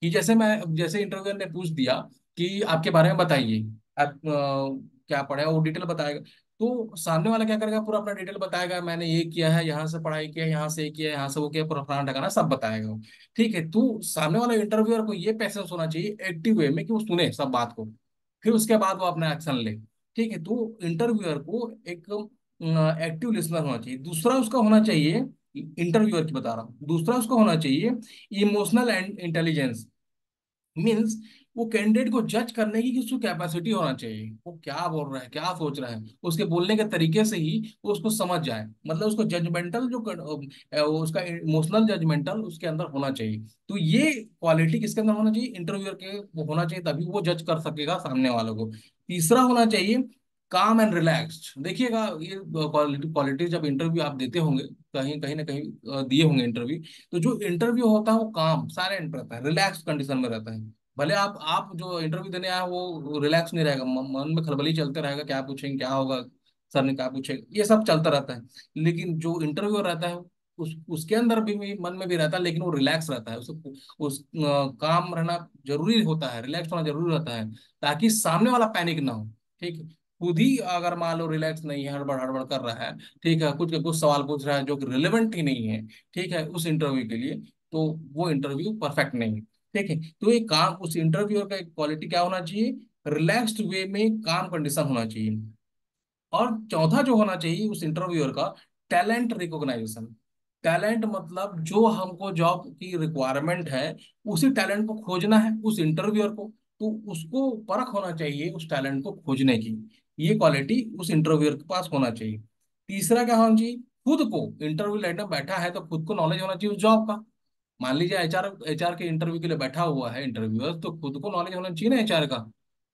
कि जैसे इंटरव्यूअर ने पूछ दिया कि आपके बारे में बताइए, आप क्या पढ़े हैं, वो डिटेल बताएगा। तो सामने वाला क्या करेगा, पूरा अपना डिटेल बताएगा, मैंने ये किया है, यहाँ से पढ़ाई किया, यहाँ से ये किया, यहाँ से वो किया, पूरा फलाना ठिकाना सब बताएगा वो। ठीक है, तो सामने वाले इंटरव्यूअर को ये पैसेंस होना चाहिए एक्टिव वे में कि वो सुने सब बात को, फिर उसके बाद वो अपना एक्शन ले। ठीक है, तो इंटरव्यूअर को एक एक्टिव लिसनर होना चाहिए। दूसरा उसका होना चाहिए, इंटरव्यूअर की बता रहा हूँ, दूसरा उसका होना चाहिए इमोशनल एंड इंटेलिजेंस। मीन्स वो कैंडिडेट को जज करने की उसको कैपेसिटी होना चाहिए, वो क्या बोल रहा है, क्या सोच रहा है, उसके बोलने के तरीके से ही वो उसको समझ जाए। मतलब उसको जजमेंटल उसका इमोशनल जजमेंटल उसके अंदर होना चाहिए। तो ये क्वालिटी किसके अंदर होना चाहिए, इंटरव्यूअर के वो होना चाहिए, तभी वो जज कर सकेगा सामने वालों को। तीसरा होना चाहिए काम एंड रिलैक्स्ड। देखिएगा, ये क्वालिटी जब इंटरव्यू आप देते होंगे, कहीं कहीं ना कहीं दिए होंगे इंटरव्यू, तो जो इंटरव्यू होता है वो काम साइलेंट रहता है, रिलैक्स कंडीशन में रहता है। भले आप जो इंटरव्यू देने आए वो रिलैक्स नहीं रहेगा, मन में खलबली चलते रहेगा, क्या पूछेंगे, क्या होगा, सर ने क्या पूछेगा, ये सब चलता रहता है। लेकिन जो इंटरव्यू रहता है उसके अंदर भी मन में भी रहता है, लेकिन वो रिलैक्स रहता है, काम रहना जरूरी होता है, रिलैक्स होना जरूरी रहता है, ताकि सामने वाला पैनिक ना हो। ठीक है, खुद ही अगर मान लो रिलैक्स नहीं है, हड़बड़ हड़बड़ कर रहा है, ठीक है, कुछ कुछ सवाल पूछ रहा है जो कि रिलेवेंट ही नहीं है, ठीक है, उस इंटरव्यू के लिए, तो वो इंटरव्यू परफेक्ट नहीं है। ठीक है, तो ये काम उस इंटरव्यूअर का एक क्वालिटी क्या होना चाहिए, रिलैक्स्ड वे में काम कंडीशन होना चाहिए। और चौथा जो होना चाहिए उस इंटरव्यूअर का, टैलेंट रिकॉग्नाइजेशन। टैलेंट मतलब जो हमको जॉब की रिक्वायरमेंट है, उसी टैलेंट को खोजना है उस इंटरव्यूअर को, तो उसको परख होना चाहिए उस टैलेंट को खोजने की। ये क्वालिटी उस इंटरव्यूअर के पास होना चाहिए। तीसरा क्या होना चाहिए, खुद को इंटरव्यू लेने बैठा है तो खुद को नॉलेज होना चाहिए उस जॉब का। मान लीजिए एचआर एचआर के इंटरव्यू के लिए बैठा हुआ है इंटरव्यूअर, तो खुद को नॉलेज होना चाहिए ना एचआर का,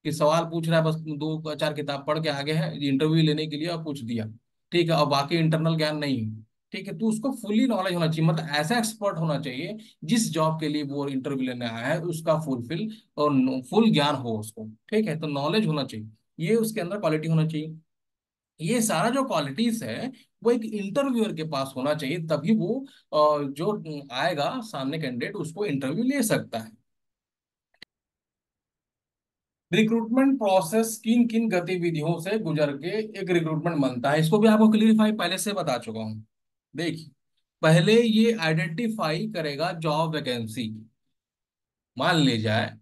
कि सवाल पूछ रहा है बस दो चार किताब पढ़ के आगे है इंटरव्यू लेने के लिए और पूछ दिया, ठीक है, और बाकी इंटरनल ज्ञान नहीं है, ठीक है, तो उसको फुल्ली नॉलेज होना चाहिए, मतलब ऐसा एक्सपर्ट होना चाहिए जिस जॉब के लिए वो इंटरव्यू लेने आया है उसका फुलफिल और फुल ज्ञान हो उसको, ठीक है, तो नॉलेज होना चाहिए, ये उसके अंदर क्वालिटी होना चाहिए। ये सारा जो क्वालिटीज है वो एक इंटरव्यूअर के पास होना चाहिए, तभी वो जो आएगा सामने कैंडिडेट उसको इंटरव्यू ले सकता है। रिक्रूटमेंट प्रोसेस किन किन गतिविधियों से गुजर के एक रिक्रूटमेंट बनता है, इसको भी आपको क्लियरिफाई पहले से बता चुका हूँ। देखिए, पहले ये आइडेंटिफाई करेगा जॉब वैकेंसी। मान ली जाए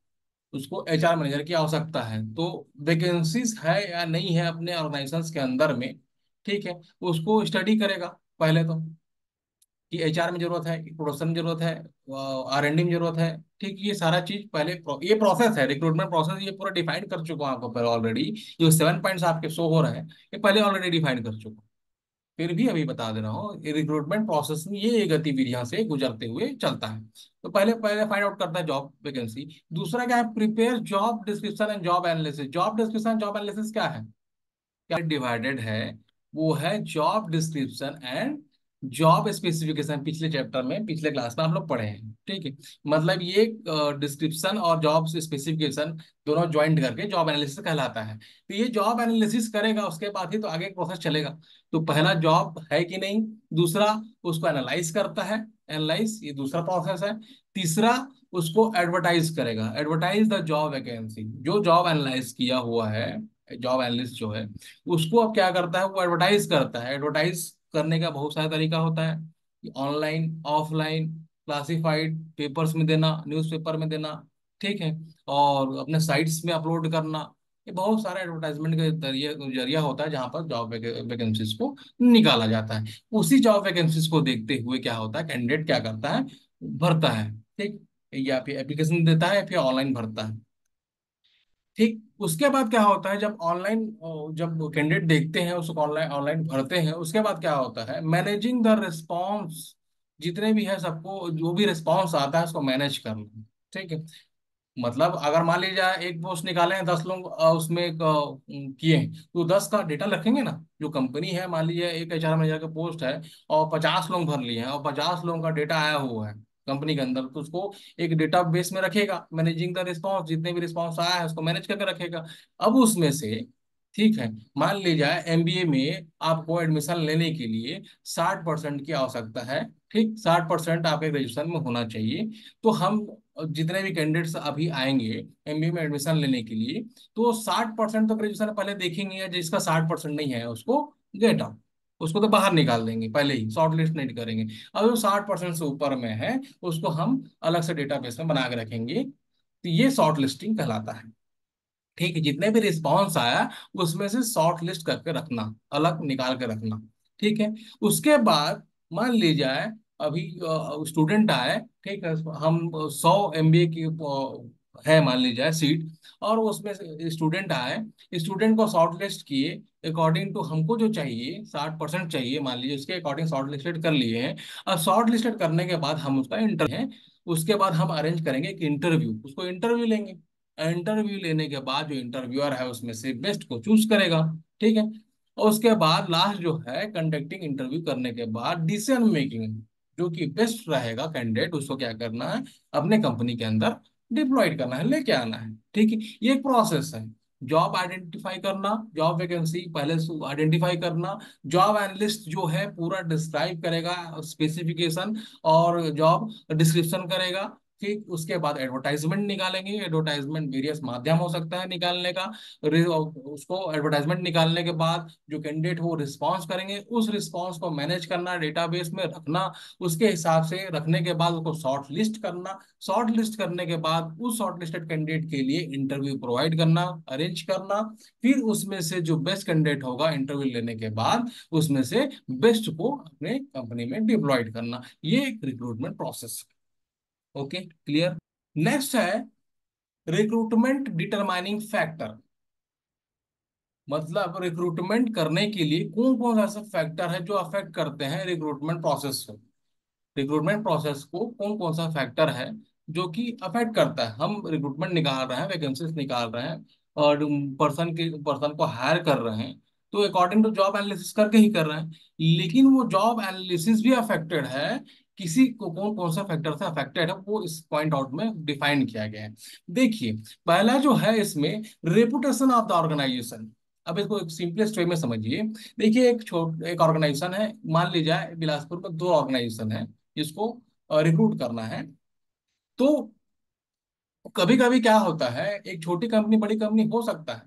उसको एचआर मैनेजर की आवश्यकता है, तो वैकेंसीज है या नहीं है अपने ऑर्गेनाइजेशन के अंदर में, ठीक है, उसको स्टडी करेगा पहले तो, कि एचआर में जरूरत है, प्रोडक्शन में जरूरत है, आर&डी में जरूरत है, ठीक, ये सारा चीज पहले ये प्रोसेस है रिक्रूटमेंट प्रोसेस, ये पूरा डिफाइन कर चुका हूं आपको पहले ऑलरेडी। जो 7 पॉइंट्स आपके शो हो रहे हैं ये पहले ऑलरेडी डिफाइन कर चुका हूं, फिर भी अभी बता दे रहा हूँ, रिक्रूटमेंट प्रोसेस में ये गतिविधियां से गुजरते हुए चलता है। तो पहले पहले फाइंड आउट करता है जॉब वैकेंसी। दूसरा क्या है, prepare job description and job analysis. Job description job analysis क्या है, क्या डिवाइडेड है, वो है job description and job specification. पिछले चैप्टर में पिछले क्लास में हम लोग पढ़े हैं, ठीक है, मतलब ये डिस्क्रिप्शन और जॉब स्पेसिफिकेशन दोनों ज्वाइंट करके जॉब एनालिसिस कहलाता है। तो ये जॉब एनालिसिस करेगा उसके बाद ही तो आगे प्रोसेस चलेगा। तो पहला जॉब है कि नहीं, दूसरा उसको एनालाइज करता है, एनालाइज ये दूसरा प्रोसेस है। तीसरा उसको एडवर्टाइज करेगा, एडवर्टाइज द जॉब वैकेंसी। जो जॉब एनालाइज किया हुआ है जॉब एनालिस्ट जो है उसको अब क्या करता है, वो एडवर्टाइज करता है। एडवर्टाइज करने का बहुत सारा तरीका होता है, ऑनलाइन ऑफलाइन, क्लासिफाइड पेपर्स में देना, न्यूज़पेपर में देना, ठीक है, और अपने साइट्स में अपलोड करना। ये बहुत सारा एडवर्टाइजमेंट का जरिया होता है जहां पर जॉब वैकेंसीज को निकाला जाता है। उसी जॉब वैकेंसीज को देखते हुए क्या होता है, कैंडिडेट क्या करता है, भरता है, ठीक, या फिर एप्लीकेशन देता है या फिर ऑनलाइन भरता है, ठीक। उसके बाद क्या होता है, जब ऑनलाइन जब कैंडिडेट देखते हैं उसको ऑनलाइन ऑनलाइन भरते हैं, उसके बाद क्या होता है, मैनेजिंग द रिस्पॉन्स। जितने भी है सबको जो भी रिस्पॉन्स आता है उसको मैनेज करना, ठीक है। मतलब अगर मान लीजिए एक पोस्ट निकाले हैं 10 लोग उसमें किए हैं, तो 10 का डेटा रखेंगे ना। जो कंपनी है मान लीजिए एक एचआर मैनेजर का पोस्ट है और 50 लोग भर लिए हैं और 50 लोगों का डेटा आया हुआ है कंपनी के अंदर, तो उसको एक डेटा बेस में रखेगा, मैनेजिंग द रिस्पॉन्स, जितने भी रिस्पॉन्स आया है उसको मैनेज करके रखेगा। अब उसमें से, ठीक है, मान ली जाए एमबीए में आपको एडमिशन लेने के लिए 60% की आवश्यकता है, ठीक, 60% आपके ग्रेजुएशन में होना चाहिए। तो हम जितने भी कैंडिडेट्स अभी आएंगे एमबीए में एडमिशन लेने के लिए, तो 60% तो ग्रेजुएशन पहले देखेंगे, या जिसका 60% नहीं है उसको गेट आउट, उसको तो बाहर निकाल देंगे, पहले ही शॉर्ट लिस्ट नहीं करेंगे। अब जो 60% से ऊपर में है उसको हम अलग से डेटाबेस में बना के रखेंगे, तो ये शॉर्ट लिस्टिंग कहलाता है, ठीक है। जितने भी रिस्पॉन्स आया उसमें से शॉर्ट लिस्ट करके रखना, अलग निकाल के रखना, ठीक है। उसके बाद मान ली जाए अभी स्टूडेंट आए, ठीक है, हम 100 MBA की है मान ली जाए सीट, और उसमें से स्टूडेंट आए, स्टूडेंट को शॉर्ट लिस्ट किए अकॉर्डिंग टू हमको जो चाहिए 60% चाहिए मान लीजिए, उसके अकॉर्डिंग शॉर्ट लिस्टेड कर लिए हैं। अब शॉर्ट लिस्टेड करने के बाद हम उसका इंटरव्यू है, उसके बाद हम अरेंज करेंगे एक इंटरव्यू, उसको इंटरव्यू लेंगे। इंटरव्यू लेने के बाद जो इंटरव्यूअर है उसमें से बेस्ट को चूज करेगा, ठीक है। और उसके बाद लास्ट जो है कंडक्टिंग इंटरव्यू करने के बाद डिसीजन मेकिंग, जो कि बेस्ट रहेगा कैंडिडेट उसको क्या करना है, अपने कंपनी के अंदर डिप्लॉयड करना है, लेके आना है, ठीक है। ये एक प्रोसेस है, जॉब आइडेंटिफाई करना, जॉब वैकेंसी पहले आइडेंटिफाई करना, जॉब एनालिस्ट जो है पूरा डिस्क्राइब करेगा स्पेसिफिकेशन और जॉब डिस्क्रिप्शन करेगा, ठीक। उसके बाद एडवर्टाइजमेंट निकालेंगे, एडवर्टाइजमेंट वेरियस माध्यम हो सकता है निकालने का। उसको एडवर्टाइजमेंट निकालने के बाद जो कैंडिडेट वो रिस्पॉन्स करेंगे, उस रिस्पॉन्स को मैनेज करना, डेटाबेस में रखना, उसके हिसाब से रखने के बाद उसको शॉर्ट लिस्ट करना, शॉर्ट लिस्ट करने के बाद उस शॉर्ट लिस्टेड कैंडिडेट के लिए इंटरव्यू प्रोवाइड करना, अरेंज करना, फिर उसमें से जो बेस्ट कैंडिडेट होगा इंटरव्यू लेने के बाद उसमें से बेस्ट को अपने कंपनी में डिप्लॉयड करना। ये एक recruitment process. Okay, clear. Next है रिक्रूटमेंट डिटरमाइनिंग फैक्टर। मतलब रिक्रूटमेंट करने के लिए कौन कौन सा ऐसे फैक्टर है जो अफेक्ट करते हैं रिक्रूटमेंट प्रोसेस को। रिक्रूटमेंट प्रोसेस को कौन कौन सा फैक्टर है जो कि अफेक्ट करता है। हम रिक्रूटमेंट निकाल रहे हैं, वैकेंसीज निकाल रहे हैं और पर्सन को हायर कर रहे हैं, तो अकॉर्डिंग टू जॉब एनालिसिस करके ही कर रहे हैं। लेकिन वो जॉब एनालिसिस भी अफेक्टेड है, किसी को कौन कौन सा फैक्टर से अफेक्टेड है वो इस पॉइंट आउट में डिफाइन किया गया है। देखिए, पहला जो है इसमें, रेपुटेशन ऑफ द ऑर्गेनाइजेशन। अब इसको एक सिंपलेस्ट वे में समझिए। देखिए, एक ऑर्गेनाइजेशन है, मान लीजिए बिलासपुर में दो ऑर्गेनाइजेशन है, जिसको रिक्रूट करना है। तो कभी कभी क्या होता है, एक छोटी कंपनी बड़ी कंपनी हो सकता है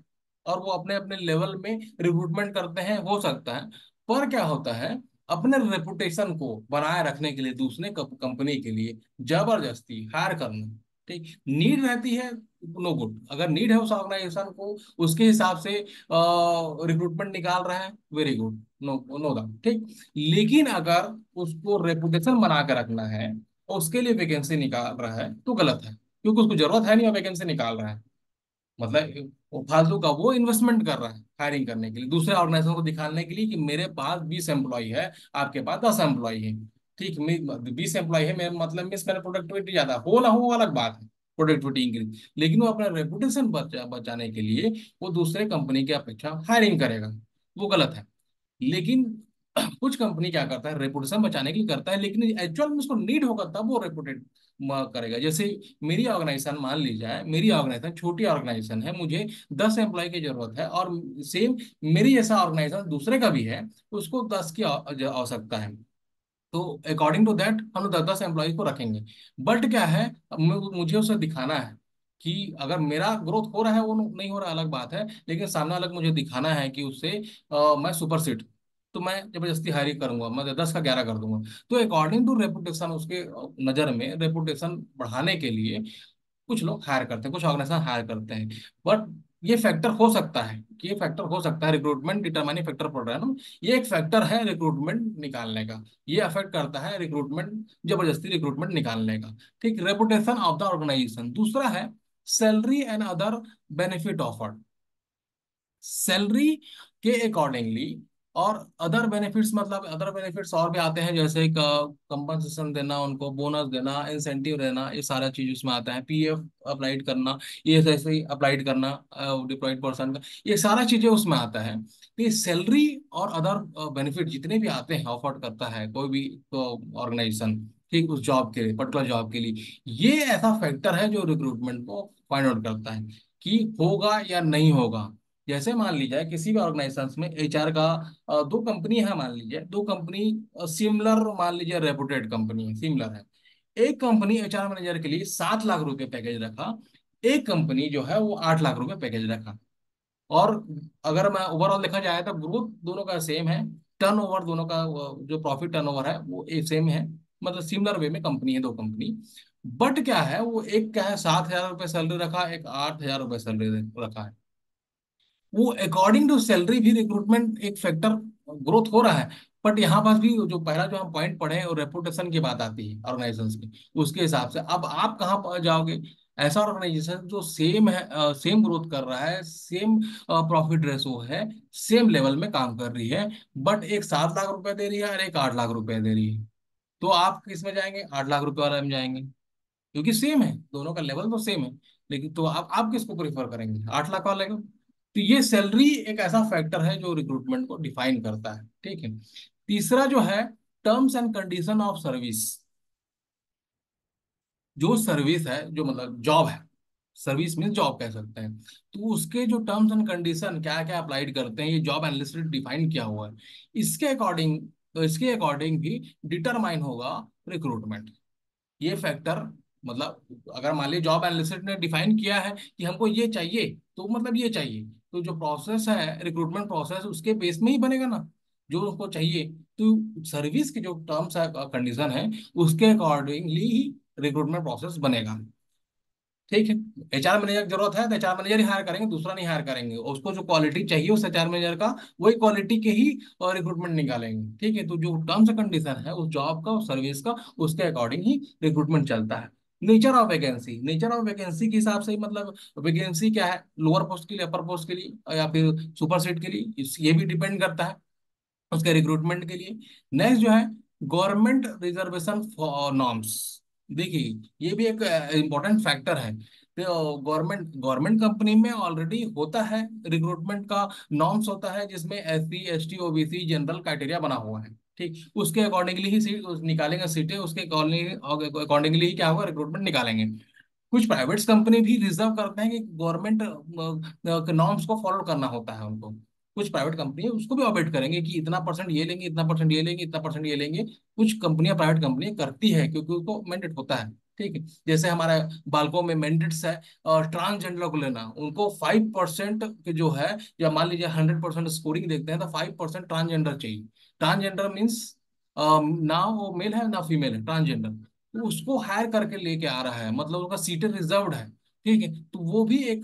और वो अपने अपने लेवल में रिक्रूटमेंट करते हैं, हो सकता है। पर क्या होता है, अपने रेपुटेशन को बनाए रखने के लिए दूसरे कंपनी के लिए जबरदस्ती हायर करना, ठीक, नीड रहती है, नो गुड। अगर नीड है उस ऑर्गेनाइजेशन को, उसके हिसाब से रिक्रूटमेंट निकाल रहे हैं, very good, no no doubt, ठीक। लेकिन अगर उसको रेपुटेशन बना के रखना है, उसके लिए वैकेंसी निकाल रहा है, तो गलत है, क्योंकि उसको जरूरत है नहीं और वैकेंसी निकाल रहा है। मतलब वो फालतू का वो इन्वेस्टमेंट कर रहा है हायरिंग करने के लिए, दूसरे ऑर्गेनाइजेशन को दिखाने के लिए कि मेरे पास 20 एम्प्लॉय है, आपके पास 10 एम्प्लॉय है। ठीक, 20 एम्प्लॉय है, मेरा मतलब मीन्स मेरा प्रोडक्टिविटी ज्यादा हो ना हो वो अलग बात है, प्रोडक्टिविटी इंक्रीज, लेकिन वो अपना रेपुटेशन बचाने के लिए वो दूसरे कंपनी की अपेक्षा हायरिंग करेगा, वो गलत है। लेकिन कुछ कंपनी क्या करता है, रेपुटेशन बचाने के लिए करता है, लेकिन एक्चुअल में उसको नीड होगा तब वो रेपुटेड करेगा। जैसे मेरी ऑर्गेनाइजेशन, मान ली जाए मेरी ऑर्गेनाइजेशन छोटी ऑर्गेनाइजेशन है, मुझे 10 एम्प्लॉय की जरूरत है, और सेम मेरी जैसा ऑर्गेनाइजेशन दूसरे का भी है, उसको 10 की आवश्यकता है। तो अकॉर्डिंग टू दैट हम लोग 10 10 एम्प्लॉय को रखेंगे। बट क्या है, अब मुझे उसे दिखाना है कि अगर मेरा ग्रोथ हो रहा है, वो नहीं हो रहा अलग बात है, लेकिन सामने अलग मुझे दिखाना है कि उससे मैं सुपर सीट, तो मैं जबरदस्ती हायरिंग करूंगा, मैं 10 का 11 कर दूंगा। तो अकॉर्डिंग टू रेपुटेशन, उसके नज़र में रेपुटेशन बढ़ाने के लिए कुछ लोग हायर करते हैं, कुछ ऑर्गेनाइजेशन हायर करते हैं। बट ये फैक्टर हो सकता है, कि ये फैक्टर हो सकता है, रिक्रूटमेंट डिटरमाइनिंग फैक्टर पड़ रहा है ना, ये एक फैक्टर है रिक्रूटमेंट निकालने का, ये अफेक्ट करता है रिक्रूटमेंट, जबरदस्ती रिक्रूटमेंट निकालने का। ठीक, रेपुटेशन ऑफ द ऑर्गेनाइजेशन। दूसरा है salary and other benefit offered. Salary के अकॉर्डिंगली और अदर बेनिफिट्स, मतलब अदर बेनिफिट्स और भी आते हैं, जैसे कंपनसेशन देना, उनको बोनस देना, इंसेंटिव देना, ये सारा चीज उसमें आता है, पीएफ अप्लाइड करना, ये ऐसे ही अप्लाइड करना डिप्लॉयड पर्सन का, ये सारा चीजें उसमें आता है। तो ये सैलरी और अदर बेनिफिट जितने भी आते हैं, ऑफर करता है कोई भी ऑर्गेनाइजेशन, ठीक, उस जॉब के लिए, पर्टिकुलर जॉब के लिए, ये ऐसा फैक्टर है जो रिक्रूटमेंट को फाइंड आउट करता है कि होगा या नहीं होगा। जैसे मान लीजिए किसी भी ऑर्गेनाइजेशन में एचआर का, दो कंपनी है, मान लीजिए दो कंपनी सिमिलर, मान लीजिए रेपुटेड कंपनी है, सिमिलर है। एक कंपनी एचआर मैनेजर के लिए 7 लाख रुपए पैकेज रखा, एक कंपनी जो है वो 8 लाख रुपए पैकेज रखा। और अगर मैं ओवरऑल देखा जाए तो ग्रोथ दोनों का सेम है, टर्नओवर दोनों का जो प्रॉफिट टर्नओवर है वो एक सेम है, मतलब सिमिलर वे में कंपनी है, दो कंपनी। बट क्या है, वो एक क्या है 7 हजार रुपये सैलरी रखा, एक 8 हजार रुपये सैलरी रखा है। वो अकॉर्डिंग टू सैलरी भी रिक्रूटमेंट एक फैक्टर, ग्रोथ हो रहा है। बट यहाँ पास भी जो पहला जो हम पॉइंट पढ़े हैं, और रेपुटेशन की बात आती है ऑर्गेनाइजेशन की, उसके हिसाब से अब आप कहाँ पर जाओगे। ऐसा ऑर्गेनाइजेशन जो सेम है, सेम ग्रोथ कर रहा है, सेम प्रॉफिट रेशो है, सेम लेवल में काम कर रही है, बट एक 7 लाख रुपए दे रही है और एक 8 लाख रुपए दे रही है, तो आप किस में जाएंगे, 8 लाख रुपए वाले में जाएंगे, क्योंकि सेम है, दोनों का लेवल तो सेम है। लेकिन तो आप किसको प्रेफर करेंगे, 8 लाख वाले को। तो ये सैलरी एक ऐसा फैक्टर है जो रिक्रूटमेंट को डिफाइन करता है, ठीक है। तीसरा जो है, terms and condition of service. जो सर्विस है, जो मतलब जॉब है, सर्विस मीन जॉब कह सकते हैं, तो उसके जो टर्म्स एंड कंडीशन क्या क्या अप्लाइड करते हैं, ये जॉब एनालिस्ट ने डिफाइन किया हुआ है। इसके अकॉर्डिंग, तो इसके अकॉर्डिंग भी डिटरमाइन होगा रिक्रूटमेंट। ये फैक्टर, मतलब अगर मान लीजिए जॉब एनालिस्ट ने डिफाइन किया है कि हमको ये चाहिए, तो मतलब ये चाहिए, तो जो प्रोसेस है रिक्रूटमेंट प्रोसेस, उसके बेस में ही बनेगा ना, जो उसको चाहिए। तो सर्विस के जो टर्म्स है कंडीशन है, उसके अकॉर्डिंगली ही रिक्रूटमेंट प्रोसेस बनेगा, ठीक है। एचआर मैनेजर की जरूरत है तो एचआर मैनेजर ही हायर करेंगे, दूसरा नहीं हायर करेंगे, उसको जो क्वालिटी चाहिए उस एचआर मैनेजर का, वही क्वालिटी के ही रिक्रूटमेंट निकालेंगे, ठीक है। तो जो टर्म्स एंड कंडीशन है उस जॉब का, उस सर्विस का, उसके अकॉर्डिंग ही रिक्रूटमेंट चलता है। Nature of vacancy, nature of vacancy के हिसाब से ही, मतलब वैकेंसी क्या है, लोअर पोस्ट के लिए, अपर पोस्ट के लिए, या फिर सुपर सीट के लिए, ये भी डिपेंड करता है उसके रिक्रूटमेंट के लिए। नेक्स्ट जो है, गवर्नमेंट रिजर्वेशन नॉर्म्स, देखिए ये भी एक इम्पोर्टेंट फैक्टर है। तो गवर्नमेंट कंपनी में ऑलरेडी होता है रिक्रूटमेंट का नॉर्म्स होता है, जिसमें SC ST OBC general criteria बना हुआ है। ठीक, उसके अकॉर्डिंगली ही सीट निकालेंगे, सीटें उसके अकॉर्डिंगली ही क्या होगा, रिक्रूटमेंट निकालेंगे। कुछ प्राइवेट कंपनी भी रिजर्व करते हैं कि गवर्नमेंट नॉर्म्स को फॉलो करना होता है उनको। कुछ प्राइवेट कंपनी है उसको भी ऑपरेट करेंगे कि इतना परसेंट ये लेंगे, इतना परसेंट ये लेंगे, इतना परसेंट ये लेंगे। कुछ कंपनियां, प्राइवेट कंपनी करती है क्योंकि उनको मैंडेट होता है। ठीक है, जैसे हमारा बालकों में मैंडेट्स है और ट्रांसजेंडर को लेना, उनको 5% जो है, या मान लीजिए 100% स्कोरिंग देखते हैं तो 5% ट्रांसजेंडर चाहिए। ट्रांसजेंडर मीन्स ना वो मेल है ना फीमेल है, ट्रांसजेंडर। तो उसको हायर करके लेके आ रहा है, मतलब उसका सीटें रिजर्व्ड है। ठीक है, तो वो भी एक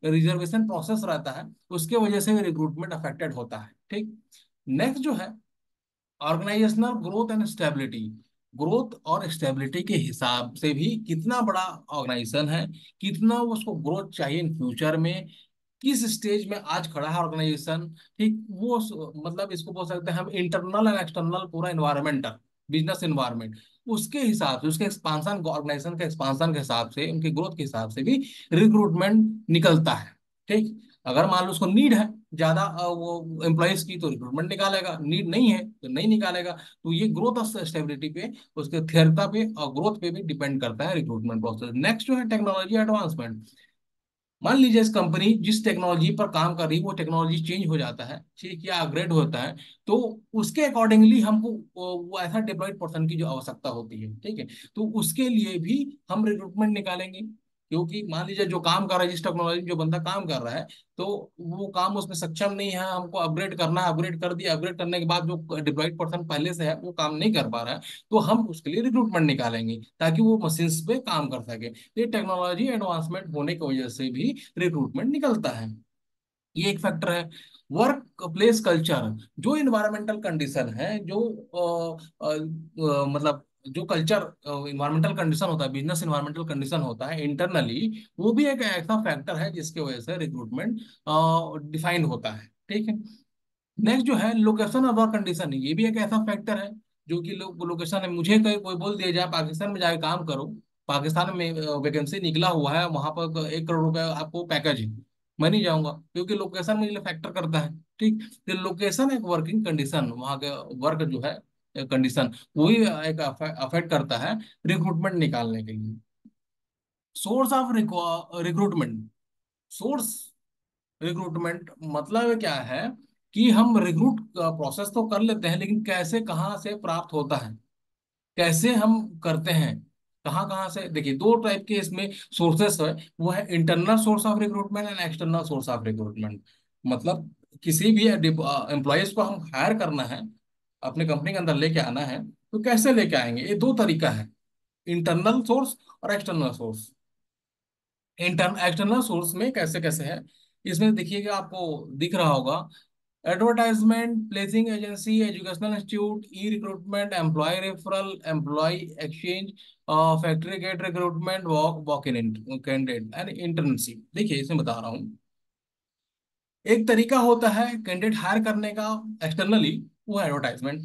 रिजर्वेशन प्रोसेस रहता है, उसके वजह से रिक्रूटमेंट अफेक्टेड होता है। ठीक, नेक्स्ट जो है organisational growth and stability. Growth और स्टेबिलिटी के हिसाब से भी कितना बड़ा ऑर्गेनाइजेशन है, कितना उसको ग्रोथ चाहिए इन फ्यूचर में, किस स्टेज में आज खड़ा है ऑर्गेनाइजेशन। ठीक, वो मतलब इसको बोल सकते हैं हम इंटरनल एंड एक्सटर्नल पूरा इन्वायरमेंटल बिजनेस इन्वायरमेंट, उसके हिसाब से, उसके एक्सपांशन, ऑर्गेनाइजेशन के एक्सपांशन के हिसाब से, उनके ग्रोथ के हिसाब से भी रिक्रूटमेंट निकलता है। ठीक, अगर मान लो उसको नीड है ज्यादा वो एम्प्लॉयज की, तो रिक्रूटमेंट निकालेगा, नीड नहीं है तो नहीं निकालेगा। तो ये ग्रोथ और स्टेबिलिटी पे, उसके स्थिरता पे और ग्रोथ पे भी डिपेंड करता है रिक्रूटमेंट प्रोसेस। नेक्स्ट जो है टेक्नोलॉजी एडवांसमेंट। मान लीजिए इस कंपनी जिस टेक्नोलॉजी पर काम कर रही है वो टेक्नोलॉजी चेंज हो जाता है, ठीक, या अपग्रेड होता है, तो उसके अकॉर्डिंगली हमको वो ऐसा डिप्लॉयड पर्सन की जो आवश्यकता होती है, ठीक है, तो उसके लिए भी हम रिक्रूटमेंट निकालेंगे। क्योंकि मान लीजिए जो काम कर रहा है, जिस टेक्नोलॉजी जो बंदा काम कर रहा है, तो वो काम उसमें सक्षम नहीं है, हमको अपग्रेड करना है, अपग्रेड कर दिया, अपग्रेड करने के बाद जो डिप्लॉयड पर्सन पहले से है वो काम नहीं कर पा रहा है, तो हम उसके लिए रिक्रूटमेंट निकालेंगे ताकि वो मशीन्स पे काम कर सके। ये टेक्नोलॉजी एडवांसमेंट होने की वजह से भी रिक्रूटमेंट निकलता है। ये एक फैक्टर है। वर्क प्लेस कल्चर, जो इन्वायरमेंटल कंडीशन है, जो मतलब जो कल्चर इन्वायरमेंटल कंडीशन होता है, बिजनेस इन्वायरमेंटल कंडीशन होता है इंटरनली, वो भी एक ऐसा फैक्टर है जिसकी वजह से रिक्रूटमेंट डिफाइंड होता है। ठीक है, नेक्स्ट जो है लोकेशन और वर्क कंडीशन, ये भी एक ऐसा फैक्टर है जो कि लोकेशन है। मुझे कहीं कोई बोल दिया जाए पाकिस्तान में जाके काम करो, पाकिस्तान में वैकेंसी निकला हुआ है, वहां पर 1 करोड़ रुपए आपको पैकेज है, मैं नहीं जाऊंगा क्योंकि लोकेशन मुझे फैक्टर करता है। ठीक, तो लोकेशन एक वर्किंग कंडीशन, वहाँ के वर्क जो है कंडीशन, वही एक अफेक्ट करता है रिक्रूटमेंट निकालने के लिए। Source of recruitment, source recruitment मतलब क्या है कि हम रिक्रूट प्रोसेस तो कर लेते हैं, लेकिन कैसे, कहाँ से प्राप्त होता है, कैसे हम करते हैं, कहाँ कहाँ से। देखिए दो टाइप के इसमें सोर्सेस है, वो है internal source of recruitment and external source of recruitment. मतलब किसी भी एम्प्लॉयज को हम हायर करना है, अपने कंपनी के अंदर लेके आना है, तो कैसे लेके आएंगे, ये दो तरीका है, इंटरनल सोर्स और एक्सटर्नल सोर्स। एक्सटर्नल सोर्स में कैसे कैसे है, इसमें देखिएगा आपको दिख रहा होगा, advertisement, placing agency, educational institute, e recruitment, employ referral, employ exchange, factory gate recruitment, walk in candidate and internship. देखिए इसमें बता रहा हूँ, एक तरीका होता है कैंडिडेट हायर करने का एक्सटर्नली, वो एडवर्टाइजमेंट।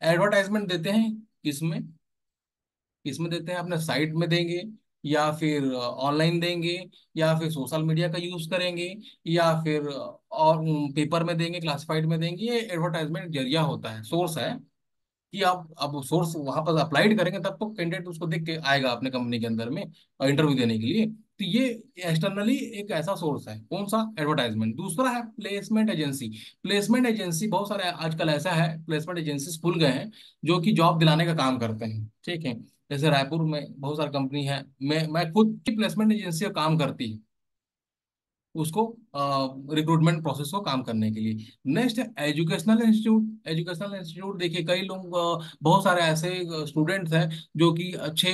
एडवर्टाइजमेंट देते हैं किसमें, किसमें देते हैं, अपने साइट में देंगे, या फिर ऑनलाइन देंगे, या फिर सोशल मीडिया का यूज करेंगे, या फिर और पेपर में देंगे, क्लासिफाइड में देंगे। ये एडवर्टाइजमेंट जरिया होता है, सोर्स है कि आप अब सोर्स वहां पर अप्लाइड करेंगे तब तो कैंडिडेट उसको देख के आएगा अपने कंपनी के अंदर में इंटरव्यू देने के लिए। तो ये एक्सटर्नली एक ऐसा सोर्स है, कौन सा, एडवर्टाइजमेंट। दूसरा है प्लेसमेंट एजेंसी। प्लेसमेंट एजेंसी बहुत सारे आजकल ऐसा है, प्लेसमेंट एजेंसी खुल गए हैं जो कि जॉब दिलाने का काम करते हैं। ठीक है, जैसे रायपुर में बहुत सारी कंपनी है, मैं खुद की प्लेसमेंट एजेंसी का काम करती है उसको रिक्रूटमेंट प्रोसेस को काम करने के लिए। नेक्स्ट है एजुकेशनल इंस्टीट्यूट। एजुकेशनल इंस्टीट्यूट देखिए कई लोग बहुत सारे ऐसे स्टूडेंट्स हैं जो कि अच्छे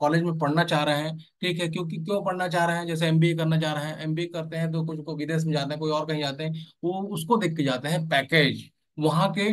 कॉलेज में पढ़ना चाह रहे हैं। ठीक है, क्योंकि क्यों पढ़ना चाह रहे हैं, जैसे एमबीए करना चाह रहे हैं, एमबीए करते हैं तो कुछ को विदेश में जाते हैं, कोई और कहीं जाते हैं, वो उसको देख के जाते हैं पैकेज। वहाँ के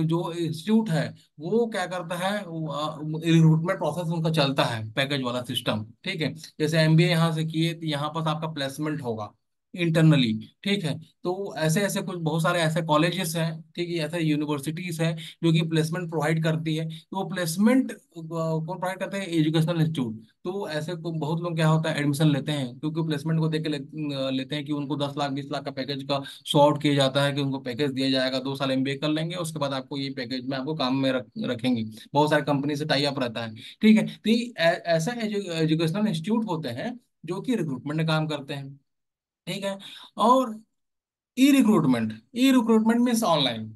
जो इंस्टीट्यूट है वो क्या करता है, रिक्रूटमेंट प्रोसेस उनका चलता है पैकेज वाला सिस्टम। ठीक है, जैसे एमबीए यहाँ से किए तो यहाँ पर आपका प्लेसमेंट होगा, इंटरनली। ठीक है। तो ऐसे ऐसे कुछ बहुत सारे ऐसे कॉलेजेस हैं, ठीक है, ऐसे यूनिवर्सिटीज हैं जो कि प्लेसमेंट प्रोवाइड करती है। तो वो प्लेसमेंट कौन प्रोवाइड करते हैं? Educational institute. तो ऐसे बहुत लोग क्या होता है एडमिशन लेते हैं, क्योंकि प्लेसमेंट को देख के लेते हैं कि उनको 10 लाख 20 लाख का पैकेज का शॉर्ट किया जाता है, कि उनको पैकेज दिया जाएगा, 2 साल एमबीए कर लेंगे उसके बाद आपको ये पैकेज में आपको काम में रखेंगे। बहुत सारी कंपनी से टाई अप रहता है। ठीक है। तो ये ऐसा एजुकेशनल इंस्टीट्यूट होते हैं जो कि रिक्रूटमेंट में काम करते हैं। ठीक है। और ई रिक्रूटमेंट मीन्स ऑनलाइन।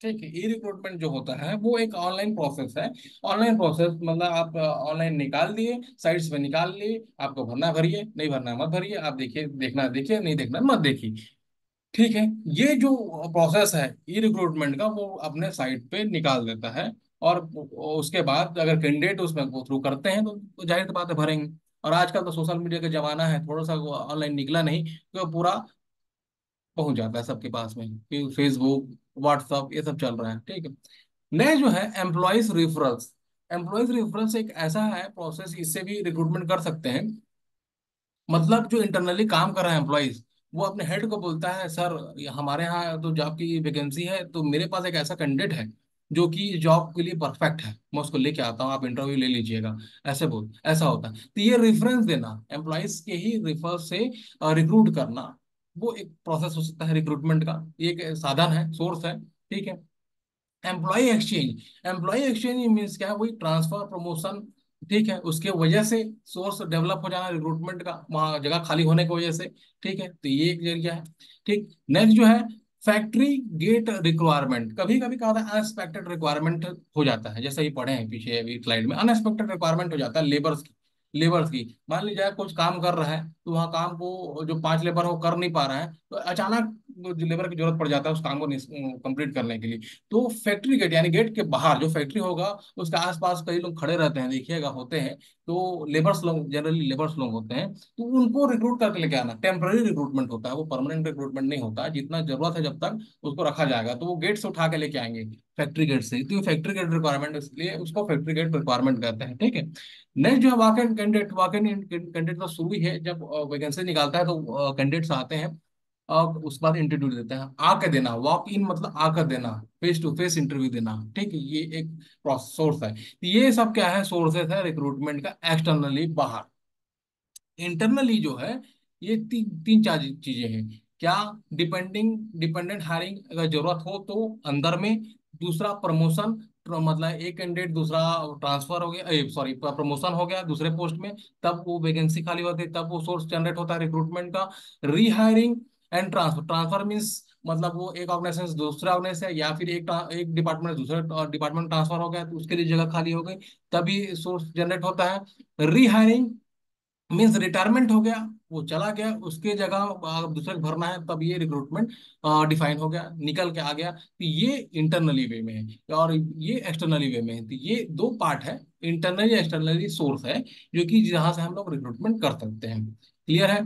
ठीक है। ई रिक्रूटमेंट जो होता है वो एक ऑनलाइन प्रोसेस है। ऑनलाइन प्रोसेस मतलब आप ऑनलाइन निकाल दिए, साइट्स पे निकाल लिए, आपको भरना है भरिए, नहीं भरना है मत भरिए, आप देखिए, देखना है देखिए, नहीं देखना है मत देखिए। ठीक है। ये जो प्रोसेस है ई रिक्रूटमेंट का, वो अपने साइट पे निकाल देता है। और उसके बाद अगर कैंडिडेट उसमें गो थ्रू करते हैं तो जाहिर सी बात है भरेंगे। और आजकल तो सोशल मीडिया का जमाना है, थोड़ा सा ऑनलाइन निकला नहीं तो पूरा पहुंच जाता है सबके पास में, कि फेसबुक, व्हाट्सअप ये सब चल रहा है। ठीक है। नेक्स्ट जो है एम्प्लॉयज रेफरल्स। एम्प्लॉयज रेफरल्स एक ऐसा है प्रोसेस, इससे भी रिक्रूटमेंट कर सकते हैं। मतलब जो इंटरनली काम कर रहा है एम्प्लॉयज, वो अपने हेड को बोलता है, सर ये हमारे यहाँ तो जॉब की वैकेंसी है, तो मेरे पास एक ऐसा कैंडिडेट है जो कि जॉब के लिए परफेक्ट है, मैं उसको लेके आता हूँ, आप इंटरव्यू ले लीजिएगा। ऐसे बोल, ऐसा होता है। तो ये रेफरेंस देना, एम्प्लॉयज के ही रेफर से रिक्रूट करना, वो एक प्रोसेस हो सकता है रिक्रूटमेंट का। ये एक साधन है, सोर्स है। ठीक है। एम्प्लॉय एक्सचेंज मीन्स क्या है? वही ट्रांसफर, प्रमोशन। ठीक है। उसके वजह से सोर्स डेवलप हो जाना रिक्रूटमेंट का, वहाँ जगह खाली होने की वजह से। ठीक है। तो ये एक जरिया है। ठीक। नेक्स्ट जो है फैक्ट्री गेट रिक्वायरमेंट। कभी कभी क्या होता है अनएक्सपेक्टेड रिक्वायरमेंट हो जाता है, जैसे ही पढ़े हैं पीछे अभी स्लाइड में, अनएक्सपेक्टेड रिक्वायरमेंट हो जाता है लेबर्स की। मान लीजिए कुछ काम कर रहा है, तो वहाँ काम को जो 5 लेबर है वो कर नहीं पा रहा है, तो अचानक लेबर की जरूरत पड़ जाता है उस काम को कंप्लीट करने के लिए। तो फैक्ट्री गेट यानी गेट के बाहर जो फैक्ट्री होगा, उसके आसपास कई लोग खड़े रहते हैं, देखिएगा होते हैं। तो लेबर्स लोग, जनरली लेबर्स लोग होते हैं, तो उनको रिक्रूट करके लेके आना टेम्पररी रिक्रूटमेंट होता है, वो परमानेंट रिक्रूटमेंट नहीं होता है। जितना जरूरत है जब तक उसको रखा जाएगा, तो वो गेट से उठा के लेके आएंगे, फैक्ट्री गेट से। तो फैक्ट्री गेट रिक्वायरमेंट, इसलिए उसको फैक्ट्री गेट रिक्वायरमेंट कहते हैं। ठीक है। नेक्स्ट जो है वाक इन कैंडिडेट तो शुरू ही है, जब वैकेंसी निकालता है तो कैंडिडेट्स आते हैं, अब उसके बाद इंटरव्यू देते हैं। आके देना, वॉक इन मतलब आकर देना, फेस टू फेस इंटरव्यू देना। ठीक है। ये एक सोर्स है। ये सब क्या है? सोर्सेस है रिक्रूटमेंट का एक्सटर्नली बाहर। इंटरनली जो है, ये तीन चार चीजें हैं क्या? डिपेंडेंट हायरिंग, अगर जरूरत हो तो अंदर में। दूसरा प्रमोशन, मतलब एक कैंडिडेट दूसरा ट्रांसफर हो गया, सॉरी प्रमोशन हो गया दूसरे पोस्ट में, तब वो वैकेंसी खाली होती है, तब वो सोर्स जनरेट होता है रिक्रूटमेंट का। रीहायरिंग एंड ट्रांसफर। ट्रांसफर मीन्स मतलब वो एक ऑर्गेनाइजेशन से दूसरा ऑर्गेनाइजेशन, या फिर एक डिपार्टमेंट से दूसरे डिपार्टमेंट ट्रांसफर हो गया, तो उसके लिए जगह खाली हो गई, तभी सोर्स जनरेट होता है। रीहायरिंग मीन्स रिटायरमेंट हो गया, वो चला गया, उसके जगह दूसरे को भरना है, तब ये रिक्रूटमेंट डिफाइन हो गया, निकल के आ गया। तो ये इंटरनली वे में है, और ये एक्सटर्नली वे में है। तो ये दो पार्ट है, इंटरनली एक्सटर्नली सोर्स है, जो कि जहां से हम लोग रिक्रूटमेंट कर सकते हैं। क्लियर है?